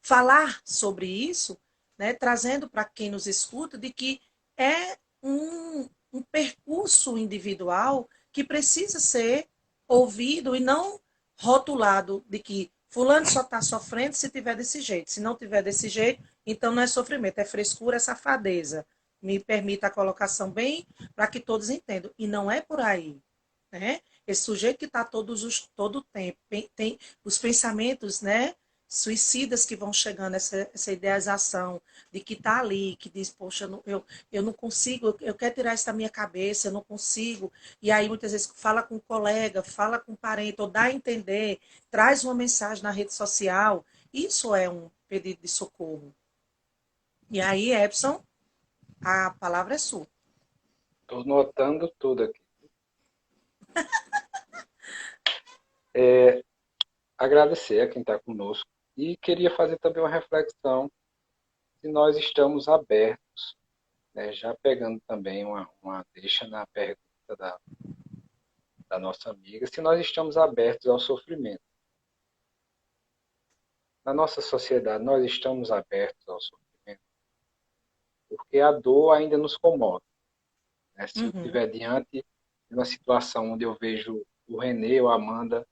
falar sobre isso, né, trazendo para quem nos escuta de que é um percurso individual que precisa ser ouvido e não rotulado de que fulano só está sofrendo se tiver desse jeito. Se não tiver desse jeito, então não é sofrimento, é frescura, é safadeza. Me permita a colocação bem para que todos entendam. E não é por aí. Né? Esse sujeito que está todo o tempo, tem os pensamentos, né, suicidas que vão chegando, essa idealização de que está ali, que diz, poxa, eu não consigo, eu quero tirar isso da minha cabeça, eu não consigo. E aí muitas vezes fala com um colega, fala com um parente, ou dá a entender, traz uma mensagem na rede social. Isso é um pedido de socorro. E aí, Epson, a palavra é sua. Estou notando tudo aqui. Agradecer a quem está conosco e queria fazer também uma reflexão se nós estamos abertos, né, já pegando também uma deixa na pergunta da nossa amiga, se nós estamos abertos ao sofrimento. Na nossa sociedade, nós estamos abertos ao sofrimento, porque a dor ainda nos comove. Né? Se eu estiver diante de uma situação onde eu vejo o Renê ou a Amanda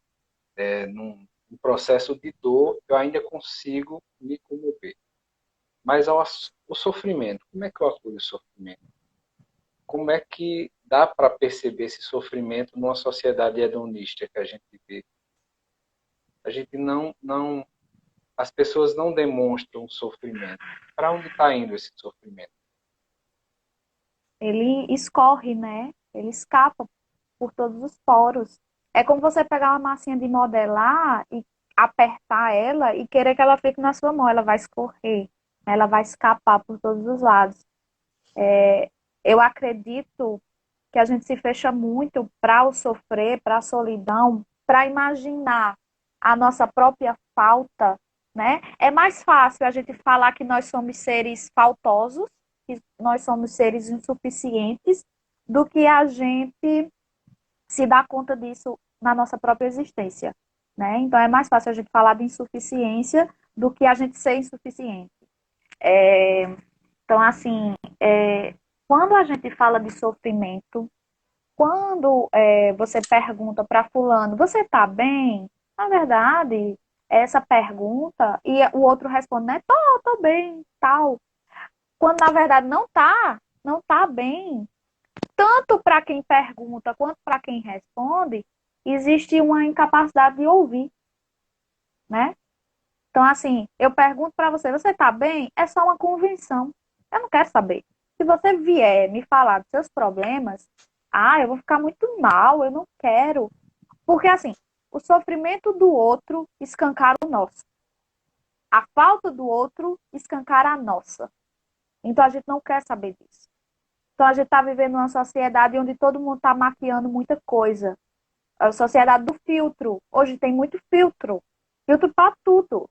num processo de dor, eu ainda consigo me comover. Mas o sofrimento, como é que eu acolho o sofrimento? Como é que dá para perceber esse sofrimento numa sociedade hedonista que a gente vê? A gente as pessoas não demonstram sofrimento. Para onde está indo esse sofrimento? Ele escorre, né? Ele escapa por todos os poros. É como você pegar uma massinha de modelar e apertar ela e querer que ela fique na sua mão. Ela vai escorrer, ela vai escapar por todos os lados. Eu acredito que a gente se fecha muito para o sofrer, para a solidão, para imaginar a nossa própria falta, né? É mais fácil a gente falar que nós somos seres faltosos, que nós somos seres insuficientes, do que a gente se dar conta disso na nossa própria existência, né? Então é mais fácil a gente falar de insuficiência do que a gente ser insuficiente. Então, assim, quando a gente fala de sofrimento, quando você pergunta para fulano, você está bem? Na verdade, essa pergunta, e o outro responde, né? Tô bem, tal. Quando, na verdade, não tá bem. Tanto para quem pergunta quanto para quem responde, existe uma incapacidade de ouvir, né? Então, assim, eu pergunto para você, você está bem? É só uma convenção. Eu não quero saber. Se você vier me falar dos seus problemas, eu vou ficar muito mal, eu não quero. Porque, assim, o sofrimento do outro escancara o nosso. A falta do outro escancara a nossa. Então, a gente não quer saber disso. Então, a gente está vivendo uma sociedade onde todo mundo está maquiando muita coisa. A sociedade do filtro. Hoje tem muito filtro. Filtro para tudo,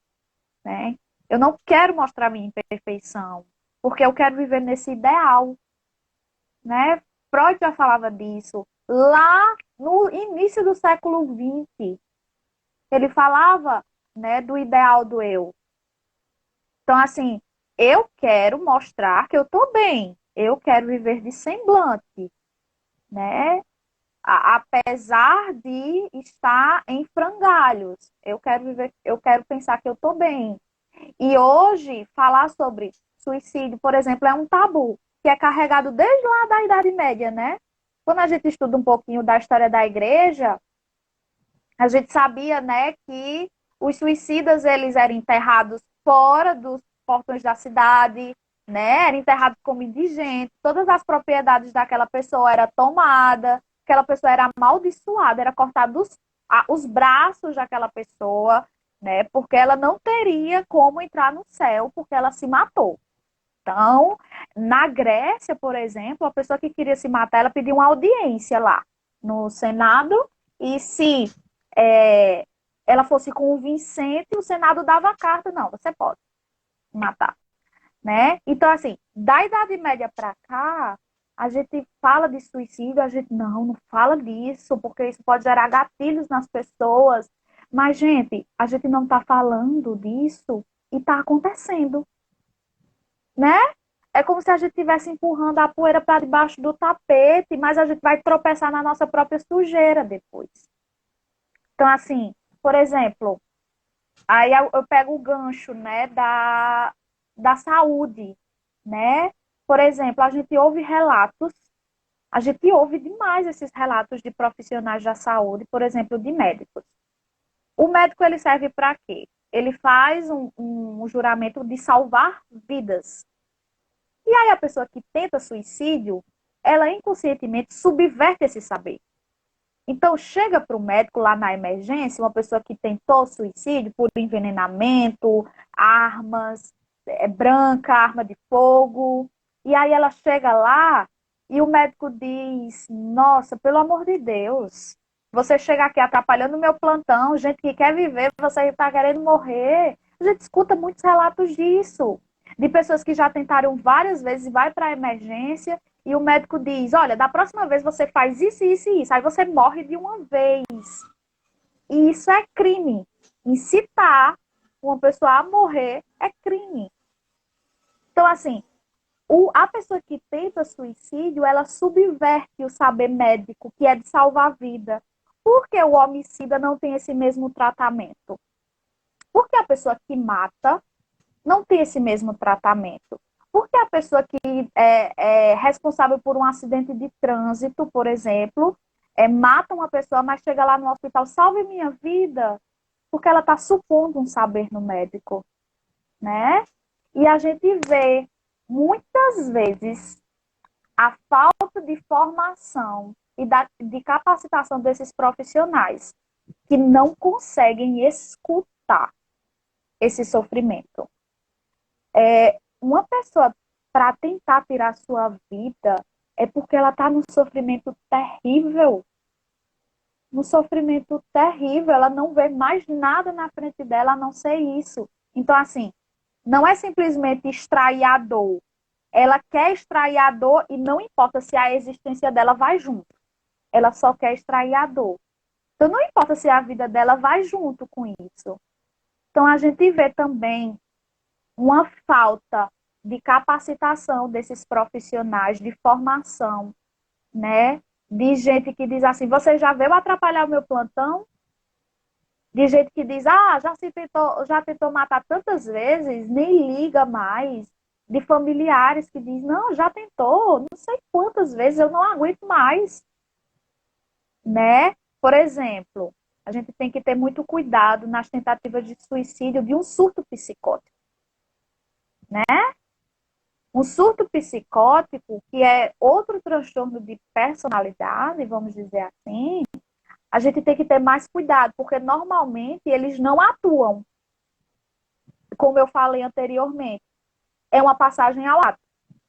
né? Eu não quero mostrar minha imperfeição, porque eu quero viver nesse ideal, né? Freud já falava disso. Lá no início do século XX, ele falava, né, do ideal do eu. Então, assim, eu quero mostrar que eu estou bem. Eu quero viver de semblante, né? Apesar de estar em frangalhos. Eu quero viver, eu quero pensar que eu estou bem. E hoje, falar sobre suicídio, por exemplo, é um tabu, que é carregado desde lá da Idade Média, né? Quando a gente estuda um pouquinho da história da igreja, a gente sabia, né, que os suicidas, eles eram enterrados fora dos portões da cidade, né? Eram enterrados como indigentes, todas as propriedades daquela pessoa eram tomadas, aquela pessoa era amaldiçoada, era cortado os braços daquela pessoa, né? Porque ela não teria como entrar no céu, porque ela se matou. Então, na Grécia, por exemplo, a pessoa que queria se matar, ela pediu uma audiência lá no Senado, e se é, ela fosse convincente, o Senado dava a carta, não, você pode matar, né? Então, assim, da Idade Média para cá, a gente fala de suicídio, a gente não fala disso, porque isso pode gerar gatilhos nas pessoas. Mas, gente, a gente não está falando disso e está acontecendo, né? É como se a gente estivesse empurrando a poeira para debaixo do tapete, mas a gente vai tropeçar na nossa própria sujeira depois. Então, assim, por exemplo, aí eu pego o gancho, né, da saúde, né? Por exemplo, a gente ouve demais esses relatos de profissionais da saúde, por exemplo, de médicos. O médico, ele serve para quê? Ele faz um juramento de salvar vidas. E aí a pessoa que tenta suicídio, ela inconscientemente subverte esse saber. Então, chega para o médico lá na emergência, uma pessoa que tentou suicídio por envenenamento, armas, branca, arma de fogo. E aí ela chega lá e o médico diz, nossa, pelo amor de Deus, você chega aqui atrapalhando o meu plantão, gente que quer viver, você está querendo morrer. A gente escuta muitos relatos disso, de pessoas que já tentaram várias vezes e vai para a emergência e o médico diz, olha, da próxima vez você faz isso, isso e isso. Aí você morre de uma vez. E isso é crime. Incitar uma pessoa a morrer é crime. Então, assim, a pessoa que tenta suicídio, ela subverte o saber médico, que é de salvar a vida. Por que o homicida não tem esse mesmo tratamento? Porque a pessoa que mata não tem esse mesmo tratamento. Porque a pessoa que é responsável por um acidente de trânsito, por exemplo, mata uma pessoa, mas chega lá no hospital, salve minha vida, porque ela está supondo um saber no médico, né? E a gente vê, muitas vezes, a falta de formação e de capacitação desses profissionais, que não conseguem escutar esse sofrimento. Uma pessoa, para tentar tirar sua vida, é porque ela está num sofrimento terrível. Num sofrimento terrível, ela não vê mais nada na frente dela a não ser isso. Então, assim, não é simplesmente extrair a dor. Ela quer extrair a dor e não importa se a existência dela vai junto. Ela só quer extrair a dor. Então, não importa se a vida dela vai junto com isso. Então, a gente vê também uma falta de capacitação desses profissionais, de formação, né? De gente que diz assim, você já veio atrapalhar o meu plantão? De gente que diz, já tentou matar tantas vezes, nem liga mais. De familiares que diz, não, já tentou, não sei quantas vezes, eu não aguento mais, né? Por exemplo, a gente tem que ter muito cuidado nas tentativas de suicídio de um surto psicótico, né? Um surto psicótico, que é outro transtorno de personalidade, vamos dizer assim, a gente tem que ter mais cuidado, porque normalmente eles não atuam, como eu falei anteriormente, é uma passagem ao ato.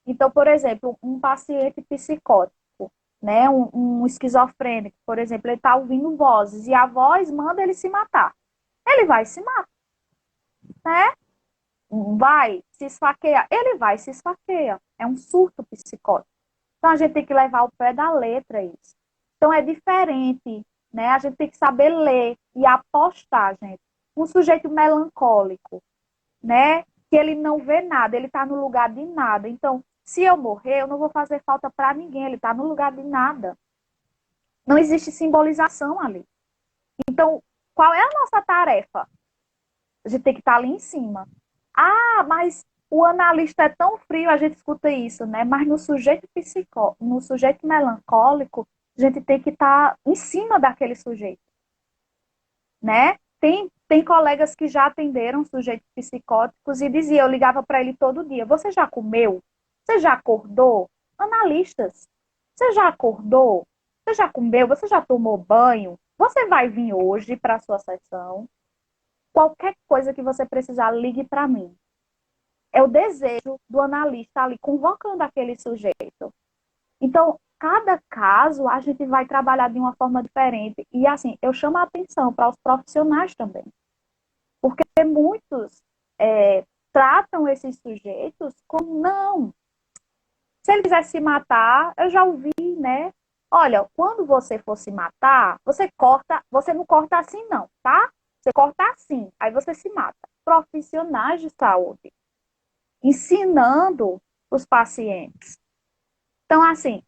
Então, por exemplo, um paciente psicótico, né, um esquizofrênico, por exemplo, ele está ouvindo vozes e a voz manda ele se matar. Ele vai se matar, né? Vai se esfaquear, ele vai se esfaqueia. É um surto psicótico. Então, a gente tem que levar ao pé da letra isso. Então, é diferente, né? A gente tem que saber ler e apostar, gente. Um sujeito melancólico, né? Que ele não vê nada, ele está no lugar de nada. Então, se eu morrer, eu não vou fazer falta para ninguém, ele está no lugar de nada. Não existe simbolização ali. Então, qual é a nossa tarefa? A gente tem que estar ali em cima. Ah, mas o analista é tão frio, a gente escuta isso, né? Mas no sujeito no sujeito melancólico, a gente tem que estar em cima daquele sujeito, né? Tem colegas que já atenderam sujeitos psicóticos e diziam, eu ligava para ele todo dia, você já comeu? Você já acordou? Analistas, você já acordou? Você já comeu? Você já tomou banho? Você vai vir hoje para a sua sessão? Qualquer coisa que você precisar, ligue para mim. É o desejo do analista ali convocando aquele sujeito. Então, cada caso a gente vai trabalhar de uma forma diferente. E assim, eu chamo a atenção para os profissionais também. Porque muitos tratam esses sujeitos como não. Se ele quiser se matar, eu já ouvi, né? Olha, quando você for se matar, você corta, você não corta assim não, tá? Você corta assim, aí você se mata. Profissionais de saúde ensinando os pacientes. Então, assim,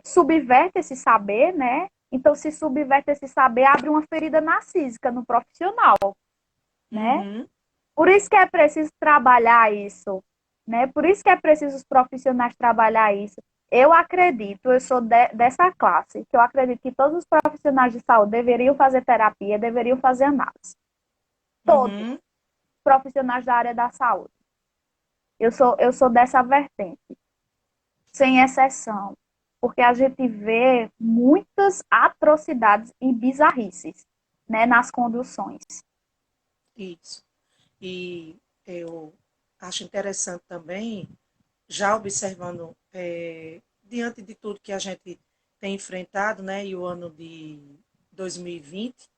subverte esse saber, né? Então, se subverte esse saber, abre uma ferida narcísica no profissional, né? Uhum. Por isso que é preciso trabalhar isso, né? Por isso que é preciso os profissionais trabalhar isso. Eu acredito, eu sou dessa classe, que eu acredito que todos os profissionais de saúde deveriam fazer terapia, deveriam fazer análise. Todos os Uhum. profissionais da área da saúde. Eu sou dessa vertente, sem exceção, porque a gente vê muitas atrocidades e bizarrices, né, nas conduções. Isso. E eu acho interessante também, já observando, diante de tudo que a gente tem enfrentado, né, e o ano de 2020,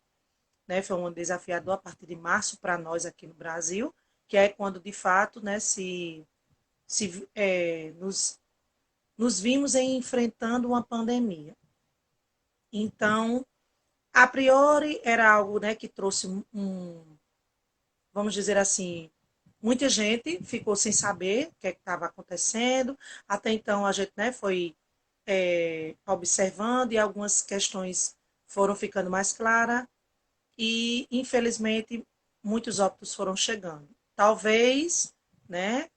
né, foi um ano desafiador a partir de março para nós aqui no Brasil, que é quando, de fato, né, nos vimos enfrentando uma pandemia. Então, a priori, era algo, né, que trouxe vamos dizer assim, muita gente ficou sem saber o que estava acontecendo. Até então, a gente, né, foi observando e algumas questões foram ficando mais claras e, infelizmente, muitos óbitos foram chegando. Talvez, né,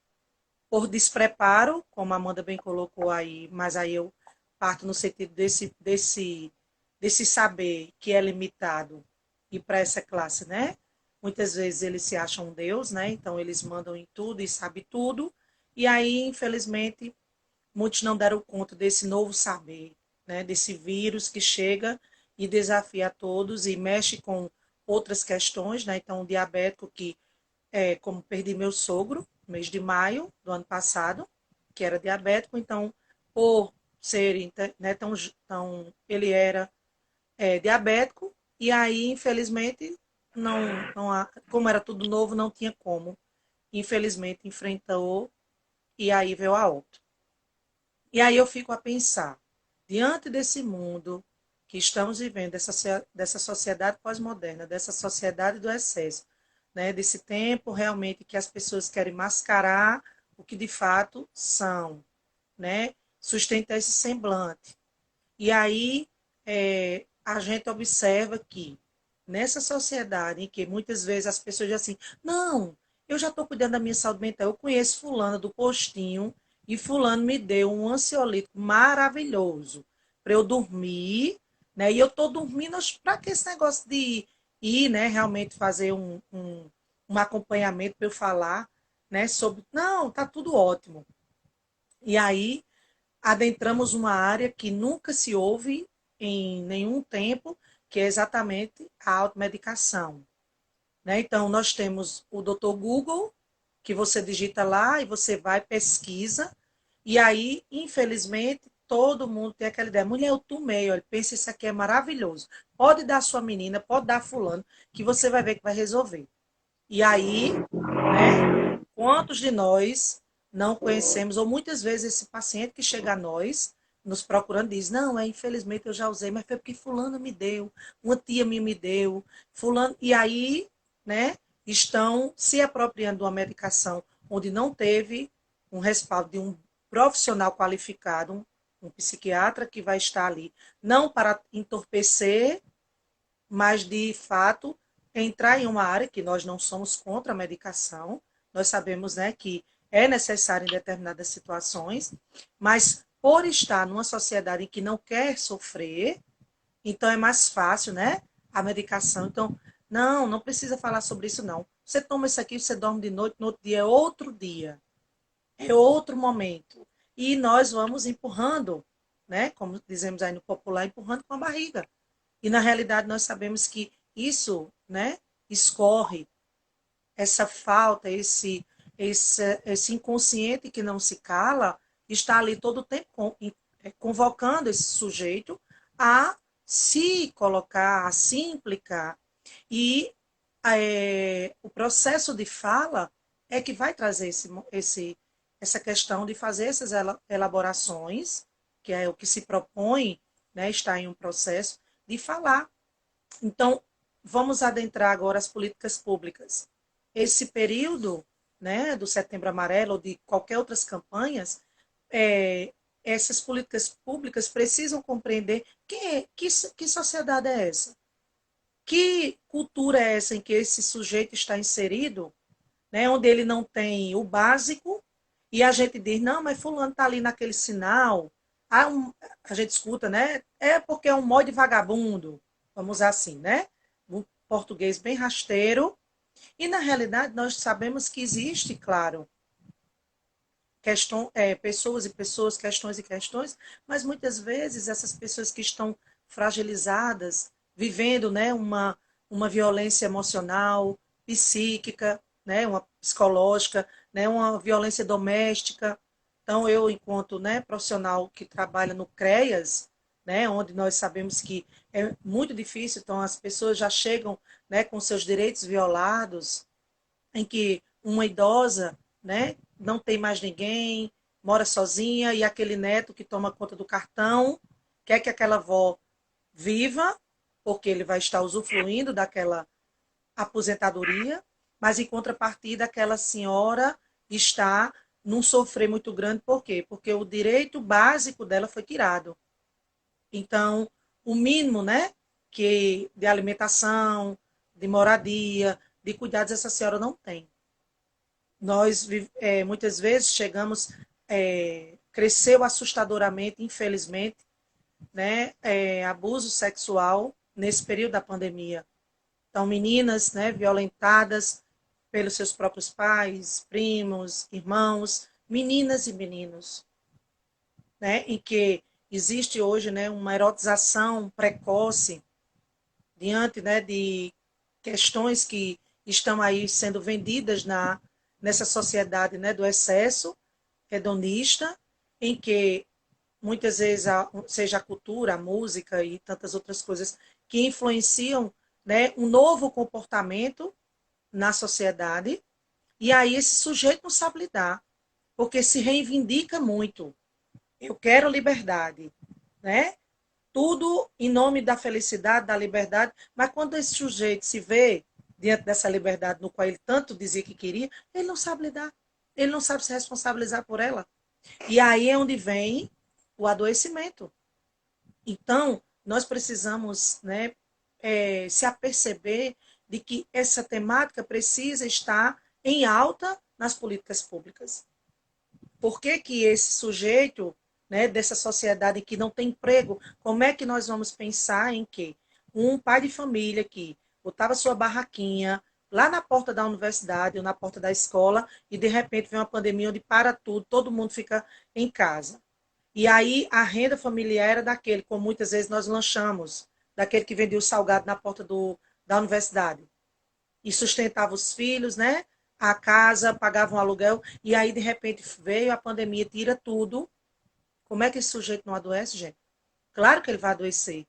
por despreparo, como a Amanda bem colocou aí, mas aí eu parto no sentido desse saber que é limitado e para essa classe, né? Muitas vezes eles se acham um Deus, né? Então eles mandam em tudo e sabem tudo. E aí, infelizmente, muitos não deram conta desse novo saber, né? Desse vírus que chega e desafia a todos e mexe com outras questões, né? Então, o diabético que como perdi meu sogro, no mês de maio do ano passado, que era diabético, então, por ser, né, ele era diabético, e aí, infelizmente, como era tudo novo, não tinha como. Infelizmente, enfrentou, e aí veio a óbito. E aí eu fico a pensar, diante desse mundo que estamos vivendo, dessa sociedade pós-moderna, dessa sociedade do excesso, né, desse tempo realmente que as pessoas querem mascarar o que de fato são, né, sustentar esse semblante. E aí a gente observa que nessa sociedade em que muitas vezes as pessoas dizem assim, não, eu já estou cuidando da minha saúde mental, eu conheço fulano do postinho e fulano me deu um ansiolítico maravilhoso para eu dormir, né? E eu estou dormindo, para que esse negócio de ir, né, realmente fazer um acompanhamento para eu falar, né, sobre, não, tá tudo ótimo. E aí adentramos uma área que nunca se ouve em nenhum tempo, que é exatamente a automedicação. Né? Então, nós temos o Dr. Google, que você digita lá e você vai, pesquisa, e aí, infelizmente, todo mundo tem aquela ideia. Mulher, eu tomei, olha, pensa, isso aqui é maravilhoso. Pode dar sua menina, pode dar fulano, que você vai ver que vai resolver. E aí, né, quantos de nós não conhecemos, ou muitas vezes esse paciente que chega a nós, nos procurando, diz, não, infelizmente eu já usei, mas foi porque fulano me deu, uma tia minha me deu, fulano, e aí, né, estão se apropriando de uma medicação onde não teve um respaldo de um profissional qualificado, um psiquiatra que vai estar ali, não para entorpecer, mas de fato entrar em uma área que nós não somos contra a medicação, nós sabemos, né, que é necessário em determinadas situações, mas por estar numa sociedade em que não quer sofrer, então é mais fácil, né, a medicação. Então, não precisa falar sobre isso não. Você toma isso aqui, você dorme de noite, no outro dia é outro dia, é outro momento. E nós vamos empurrando, né, como dizemos aí no popular, empurrando com a barriga. E na realidade nós sabemos que isso, né, escorre, essa falta, esse inconsciente que não se cala, está ali todo o tempo convocando esse sujeito a se colocar, a se implicar. E o processo de fala é que vai trazer essa questão de fazer essas elaborações, que é o que se propõe, né, está em um processo de falar. Então, vamos adentrar agora as políticas públicas. Esse período, né, do Setembro Amarelo ou de qualquer outras campanhas, essas políticas públicas precisam compreender que sociedade é essa? Que cultura é essa em que esse sujeito está inserido, né, onde ele não tem o básico e a gente diz, não, mas fulano está ali naquele sinal. A gente escuta, né? É porque é um mod de vagabundo, vamos usar assim, né? Um português bem rasteiro. E, na realidade, nós sabemos que existe, claro, pessoas e pessoas, questões e questões, mas muitas vezes essas pessoas que estão fragilizadas, vivendo, né, uma violência emocional, psíquica, né, uma psicológica, né, uma violência doméstica. Então, eu, enquanto, né, profissional que trabalha no CREAS, né, onde nós sabemos que é muito difícil, então as pessoas já chegam, né, com seus direitos violados, em que uma idosa, né, não tem mais ninguém, mora sozinha, e aquele neto que toma conta do cartão quer que aquela avó viva, porque ele vai estar usufruindo daquela aposentadoria, mas em contrapartida aquela senhora está num sofrer muito grande. Por quê? Porque o direito básico dela foi tirado. Então, o mínimo, né, que de alimentação, de moradia, de cuidados, essa senhora não tem. Nós, muitas vezes, chegamos, cresceu assustadoramente, infelizmente, né, abuso sexual nesse período da pandemia. Então, meninas, né, violentadas pelos seus próprios pais, primos, irmãos, meninas e meninos, né, em que existe hoje, né, uma erotização precoce diante, né, de questões que estão aí sendo vendidas nessa sociedade, né, do excesso hedonista, em que muitas vezes seja a cultura, a música e tantas outras coisas que influenciam, né, um novo comportamento na sociedade, e aí esse sujeito não sabe lidar, porque se reivindica muito. Eu quero liberdade, né? Tudo em nome da felicidade, da liberdade, mas quando esse sujeito se vê diante dessa liberdade no qual ele tanto dizia que queria, ele não sabe lidar, ele não sabe se responsabilizar por ela. E aí é onde vem o adoecimento. Então, nós precisamos, né, se aperceber de que essa temática precisa estar em alta nas políticas públicas. Por que que esse sujeito, né, dessa sociedade que não tem emprego, como é que nós vamos pensar em que um pai de família que botava sua barraquinha lá na porta da universidade ou na porta da escola e de repente vem uma pandemia onde para tudo, todo mundo fica em casa. E aí a renda familiar era daquele, como muitas vezes nós lanchamos, daquele que vendia o salgado na porta da universidade. E sustentava os filhos, né? A casa, pagava um aluguel, e aí de repente veio a pandemia, tira tudo. Como é que esse sujeito não adoece, gente? Claro que ele vai adoecer.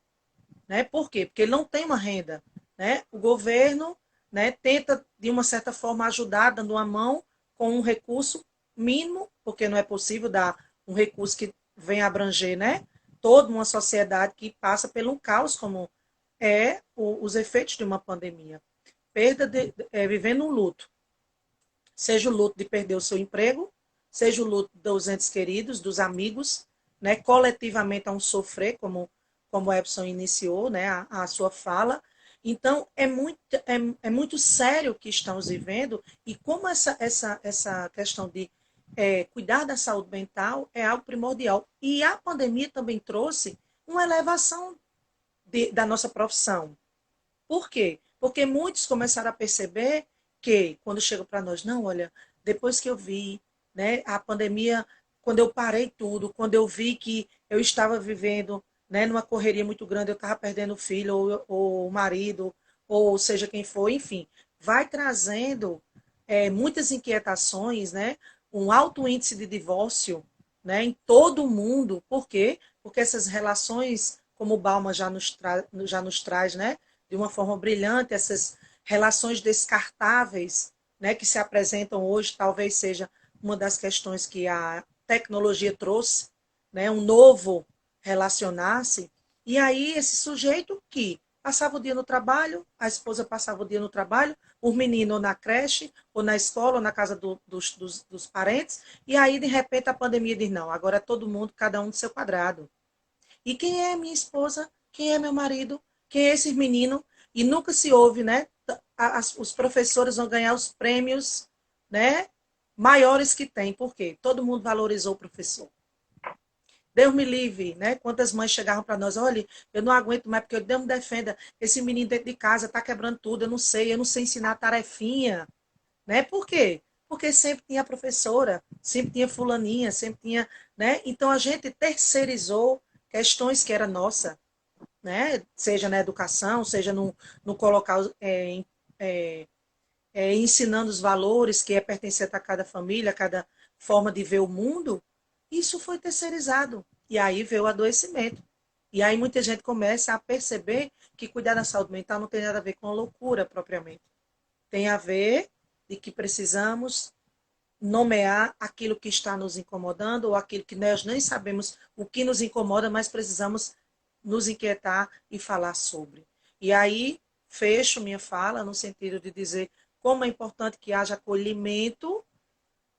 Né? Por quê? Porque ele não tem uma renda. Né? O governo, né, tenta, de uma certa forma, ajudar, dando uma mão com um recurso mínimo, porque não é possível dar um recurso que venha abranger, né, toda uma sociedade que passa pelo caos, como os efeitos de uma pandemia. Vivendo um luto. Seja o luto de perder o seu emprego, seja o luto dos entes queridos, dos amigos, né, coletivamente a um sofrer, como o Epson iniciou, né, a sua fala. Então, é muito sério o que estamos vivendo, e como essa questão de cuidar da saúde mental é algo primordial. E a pandemia também trouxe uma elevação da nossa profissão. Por quê? Porque muitos começaram a perceber que, quando chegam para nós, não, olha, depois que eu vi, né, a pandemia quando eu parei tudo, quando eu vi que eu estava vivendo, né, numa correria muito grande, eu estava perdendo o filho, ou o marido, ou seja quem for, enfim, vai trazendo muitas inquietações, né, um alto índice de divórcio, né, em todo o mundo. Por quê? Porque essas relações, como o Bauman já nos traz, né, de uma forma brilhante, essas relações descartáveis, né, que se apresentam hoje, talvez seja uma das questões que a tecnologia trouxe, né, um novo relacionar-se. E aí esse sujeito que passava o dia no trabalho, a esposa passava o dia no trabalho, o menino ou na creche, ou na escola, ou na casa dos parentes, e aí de repente a pandemia diz, não, agora é todo mundo, cada um do seu quadrado. E quem é minha esposa? Quem é meu marido? Quem é esse menino? E nunca se ouve, né? Os professores vão ganhar os prêmios, né, maiores que tem. Por quê? Todo mundo valorizou o professor. Deus me livre, né? Quantas mães chegavam para nós, olha, eu não aguento mais, porque Deus me defenda, esse menino dentro de casa está quebrando tudo, eu não sei ensinar tarefinha, né? Por quê? Porque sempre tinha professora, sempre tinha fulaninha, sempre tinha, né? Então a gente terceirizou questões que era nossa, né? Seja na educação, seja no colocar é, ensinando os valores que é pertencente a cada família, a cada forma de ver o mundo, isso foi terceirizado. E aí veio o adoecimento. E aí muita gente começa a perceber que cuidar da saúde mental não tem nada a ver com a loucura propriamente. Tem a ver de que precisamos nomear aquilo que está nos incomodando ou aquilo que nós nem sabemos o que nos incomoda, mas precisamos nos inquietar e falar sobre. E aí fecho minha fala no sentido de dizer como é importante que haja acolhimento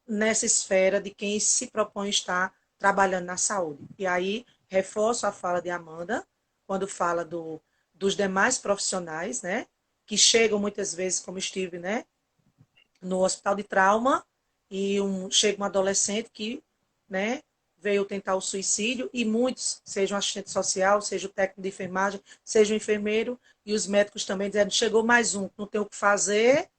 nessa esfera de quem se propõe estar trabalhando na saúde. E aí reforço a fala de Amanda quando fala dos demais profissionais, né, que chegam muitas vezes, como estive, né, no hospital de trauma, e chega um adolescente que, né, veio tentar o suicídio, e muitos, seja um assistente social, seja o técnico de enfermagem, seja o enfermeiro, e os médicos também dizendo, chegou mais um, não tem o que fazer,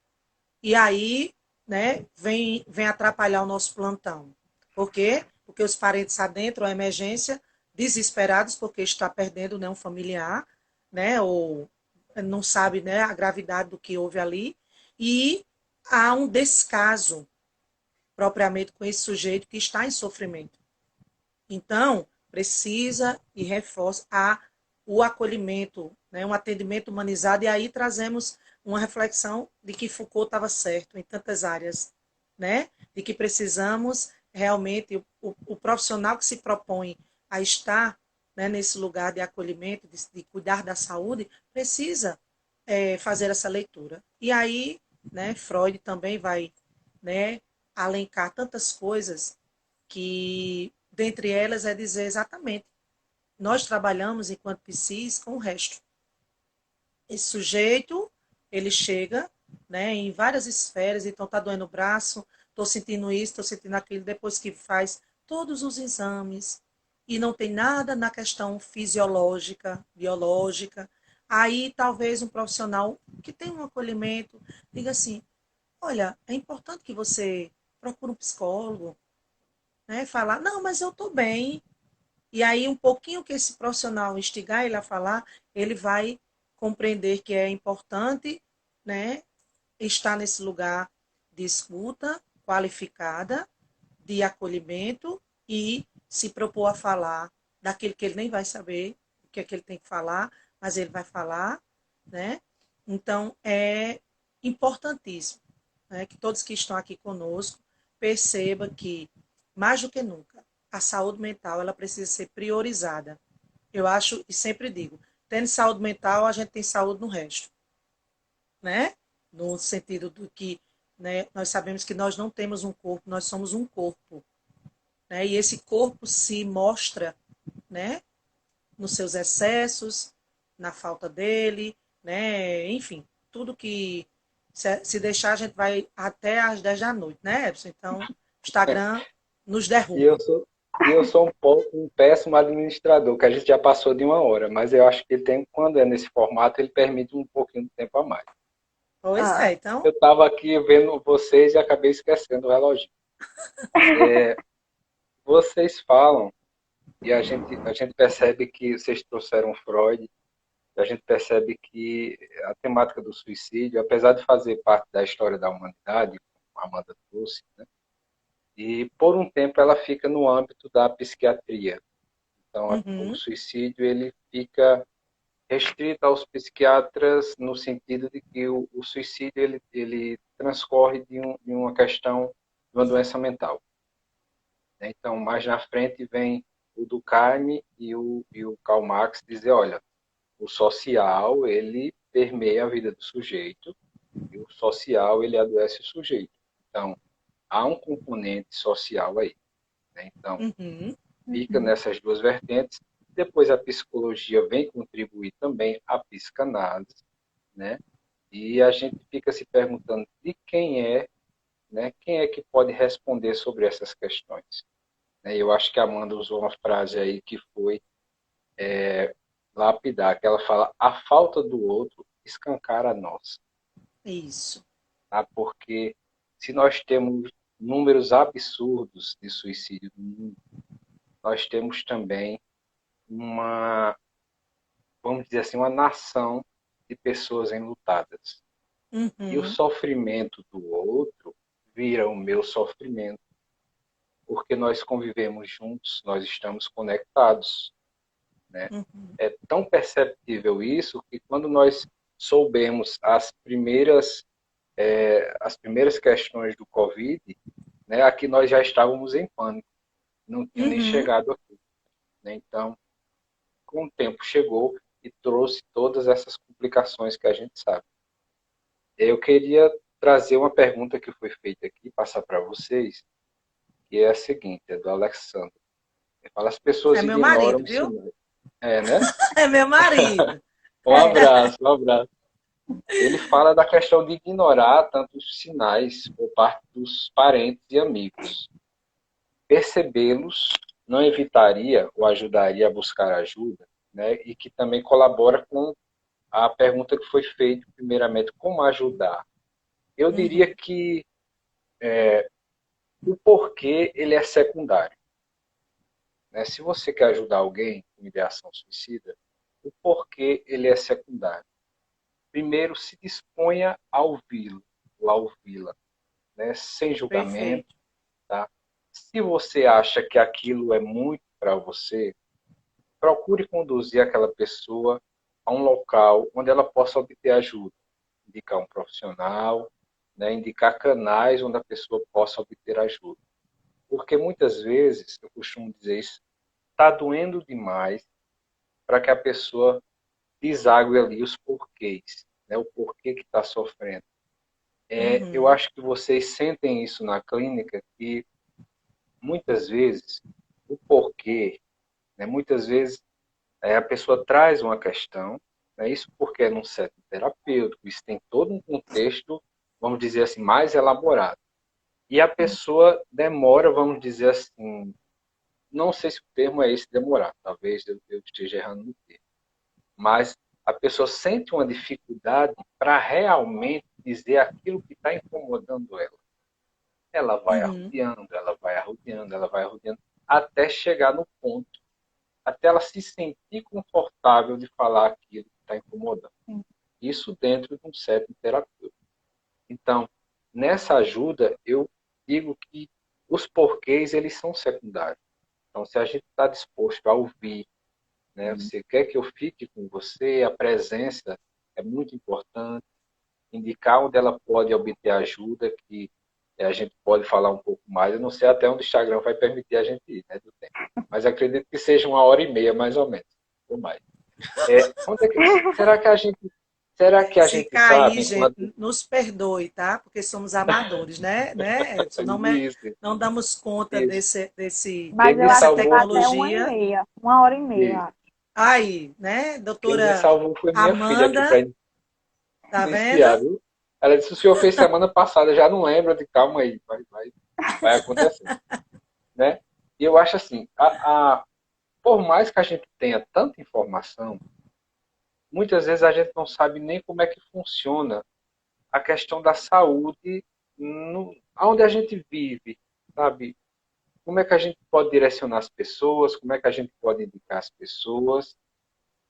e aí, né, vem atrapalhar o nosso plantão. Por quê? Porque os parentes adentram a emergência, desesperados, porque está perdendo, né, um familiar, né, ou não sabe, né, a gravidade do que houve ali, e há um descaso propriamente com esse sujeito que está em sofrimento. Então, precisa e reforça o acolhimento, né, um atendimento humanizado, e aí trazemos uma reflexão de que Foucault estava certo em tantas áreas, né, de que precisamos realmente, o profissional que se propõe a estar, né, nesse lugar de acolhimento, de cuidar da saúde, precisa fazer essa leitura. E aí, né, Freud também vai, né, alencar tantas coisas que, dentre elas, é dizer exatamente, nós trabalhamos enquanto psis com o resto. Esse sujeito, ele chega, né, em várias esferas, então está doendo o braço, estou sentindo isso, estou sentindo aquilo, depois que faz todos os exames e não tem nada na questão fisiológica, biológica, aí talvez um profissional que tem um acolhimento diga assim, olha, é importante que você procure um psicólogo, né, falar, não, mas eu estou bem. E aí, um pouquinho que esse profissional instigar ele a falar, ele vai compreender que é importante, né, estar nesse lugar de escuta qualificada, de acolhimento e se propor a falar daquilo que ele nem vai saber o que é que ele tem que falar, mas ele vai falar, né? Então, é importantíssimo, né, que todos que estão aqui conosco percebam que, mais do que nunca, a saúde mental ela precisa ser priorizada. Eu acho e sempre digo, tendo saúde mental, a gente tem saúde no resto, né? No sentido do que, né, nós sabemos que nós não temos um corpo, nós somos um corpo, né? E esse corpo se mostra, né, nos seus excessos, na falta dele, né? Enfim, tudo que se deixar a gente vai até às 10 da noite, né, Edson? Então, o Instagram nos E derruba. eu sou um péssimo administrador, que a gente já passou de 1 hora, mas eu acho que ele tem, quando é nesse formato, ele permite um pouquinho de tempo a mais. Pois Ah, é, então, Eu estava aqui vendo vocês e acabei esquecendo o relógio. vocês falam, e a gente percebe que vocês trouxeram Freud, e a gente percebe que a temática do suicídio, apesar de fazer parte da história da humanidade, como a Amanda trouxe, né, e por um tempo ela fica no âmbito da psiquiatria. Então, o Uhum, suicídio ele fica restrito aos psiquiatras no sentido de que o suicídio ele transcorre de uma questão de uma doença mental, né? Então, mais na frente vem o Durkheim e o Karl Marx dizer, olha, o social ele permeia a vida do sujeito e o social ele adoece o sujeito. Então, há um componente social aí, né? Então, uhum, fica Uhum. nessas duas vertentes. Depois a psicologia vem contribuir também a psicanálise, né? E a gente fica se perguntando de quem é, né? Quem é que pode responder sobre essas questões? Né? Eu acho que a Amanda usou uma frase aí que foi lapidar, que ela fala: a falta do outro escancara a nossa, isso. tá? Porque se nós temos números absurdos de suicídio no mundo, nós temos também uma, vamos dizer assim, uma nação de pessoas enlutadas. E o Uhum, sofrimento do outro vira o meu sofrimento, porque nós convivemos juntos, nós estamos conectados, né? uhum, É tão perceptível isso que quando nós soubemos as primeiras questões do Covid, né, aqui nós já estávamos em pânico, não tinha nem uhum. chegado aqui, né? Então, com o tempo chegou e trouxe todas essas complicações que a gente sabe. Eu queria trazer uma pergunta que foi feita aqui, passar para vocês, que é a seguinte, é do Alexandre. Ele fala, as É pessoas meu ignoram marido, os viu? sinais. É, né? É meu marido. Um abraço, um abraço. Ele fala da questão de ignorar tantos sinais por parte dos parentes e amigos. Percebê-los não evitaria ou ajudaria a buscar ajuda, né? E que também colabora com a pergunta que foi feita primeiramente, como ajudar? Eu diria Uhum, que o porquê ele é secundário, né? Se você quer ajudar alguém com ideação suicida, o porquê ele é secundário. Primeiro, se disponha a ouvi-lo ou a ouvi-la, né? Sem julgamento, perfeito. tá? Se você acha que aquilo é muito para você, procure conduzir aquela pessoa a um local onde ela possa obter ajuda. Indicar um profissional, né? Indicar canais onde a pessoa possa obter ajuda. Porque muitas vezes, eu costumo dizer isso, está doendo demais para que a pessoa desague ali os porquês, né? O porquê que está sofrendo. Eu Uhum, acho que vocês sentem isso na clínica, que muitas vezes o porquê, né? Muitas vezes a pessoa traz uma questão, né? Isso porque é num setting terapêutico, isso tem todo um contexto, vamos dizer assim, mais elaborado. E a pessoa demora, vamos dizer assim, não sei se o termo é esse demorar, talvez eu esteja errando no termo, mas a pessoa sente uma dificuldade para realmente dizer aquilo que está incomodando ela. Ela vai uhum, arrodeando, ela vai arrodeando, ela vai arrodeando, até chegar no ponto, até ela se sentir confortável de falar aquilo que está incomodando. Isso dentro de um setting terapêutico. Então, nessa ajuda, eu digo que os porquês, eles são secundários. Então, se a gente está disposto a ouvir, né, você quer que eu fique com você, a presença é muito importante, indicar onde ela pode obter ajuda, que a gente pode falar um pouco mais. Eu não sei até onde o Instagram vai permitir a gente ir, né, do tempo. Mas acredito que seja 1 hora e meia, mais ou menos, ou mais. Onde é que, será que a Se gente cair, sabe gente, quando... nos perdoe, tá? Porque somos amadores, né, Edson? Não, Isso, não damos conta isso. Mas Quem eu me dessa acho que vai salvou até uma e tecnologia. meia. 1 hora e meia, eu foi, acho. Aí, né, quem me doutora salvou foi minha filha aqui para Amanda, tá vendo? iniciar, viu? Ela disse, o senhor fez semana passada, já não lembra de calma aí, vai acontecer, né? E eu acho assim, por mais que a gente tenha tanta informação, muitas vezes a gente não sabe nem como é que funciona a questão da saúde onde a gente vive, sabe? como é que a gente pode direcionar as pessoas, como é que a gente pode indicar as pessoas,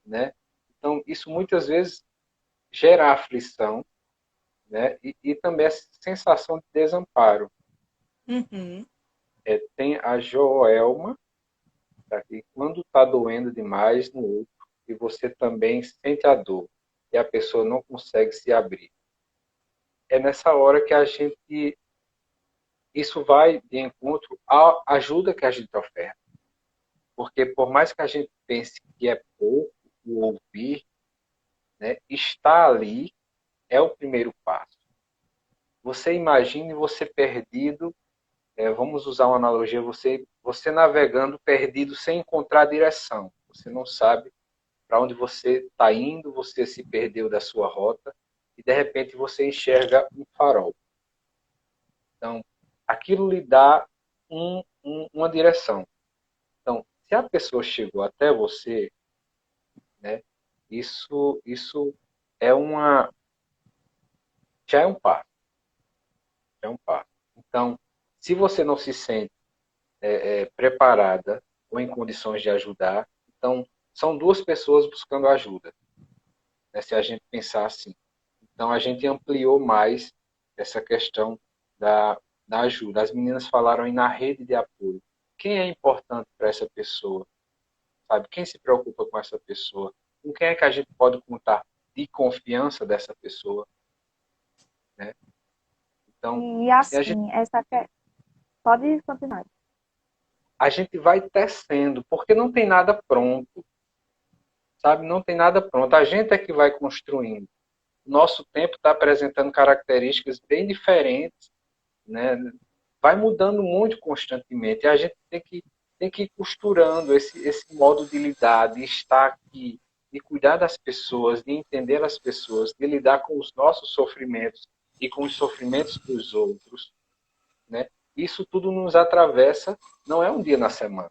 né? Então, isso muitas vezes gera aflição, né? E também a sensação de desamparo. Uhum. Tem a Joelma, tá? Que quando está doendo demais no outro, e você também sente a dor, e a pessoa não consegue se abrir. É nessa hora que a gente, isso vai de encontro à ajuda que a gente oferta. Porque por mais que a gente pense que é pouco o ouvir, né, estar ali é o primeiro passo. Você imagine você perdido, vamos usar uma analogia, você navegando perdido sem encontrar direção. Você não sabe para onde você está indo, você se perdeu da sua rota e de repente você enxerga um farol. Então, aquilo lhe dá uma direção. Então, se a pessoa chegou até você, né, isso é uma já é um passo, já é um passo. Então, se você não se sente preparada ou em condições de ajudar, então são duas pessoas buscando ajuda, né, se a gente pensar assim. Então, a gente ampliou mais essa questão da ajuda. As meninas falaram aí na rede de apoio. Quem é importante para essa pessoa? Sabe? Quem se preocupa com essa pessoa? Com quem é que a gente pode contar de confiança dessa pessoa? Né? Então, E e assim, pode continuar. a gente vai tecendo, porque não tem nada pronto, sabe? Não tem nada pronto. A gente é que vai construindo. Nosso tempo está apresentando características bem diferentes, né? Vai mudando muito constantemente. E a gente tem que ir costurando esse modo de lidar, de estar aqui, de cuidar das pessoas, de entender as pessoas, de lidar com os nossos sofrimentos e com os sofrimentos dos outros, né? Isso tudo nos atravessa, não é um dia na semana,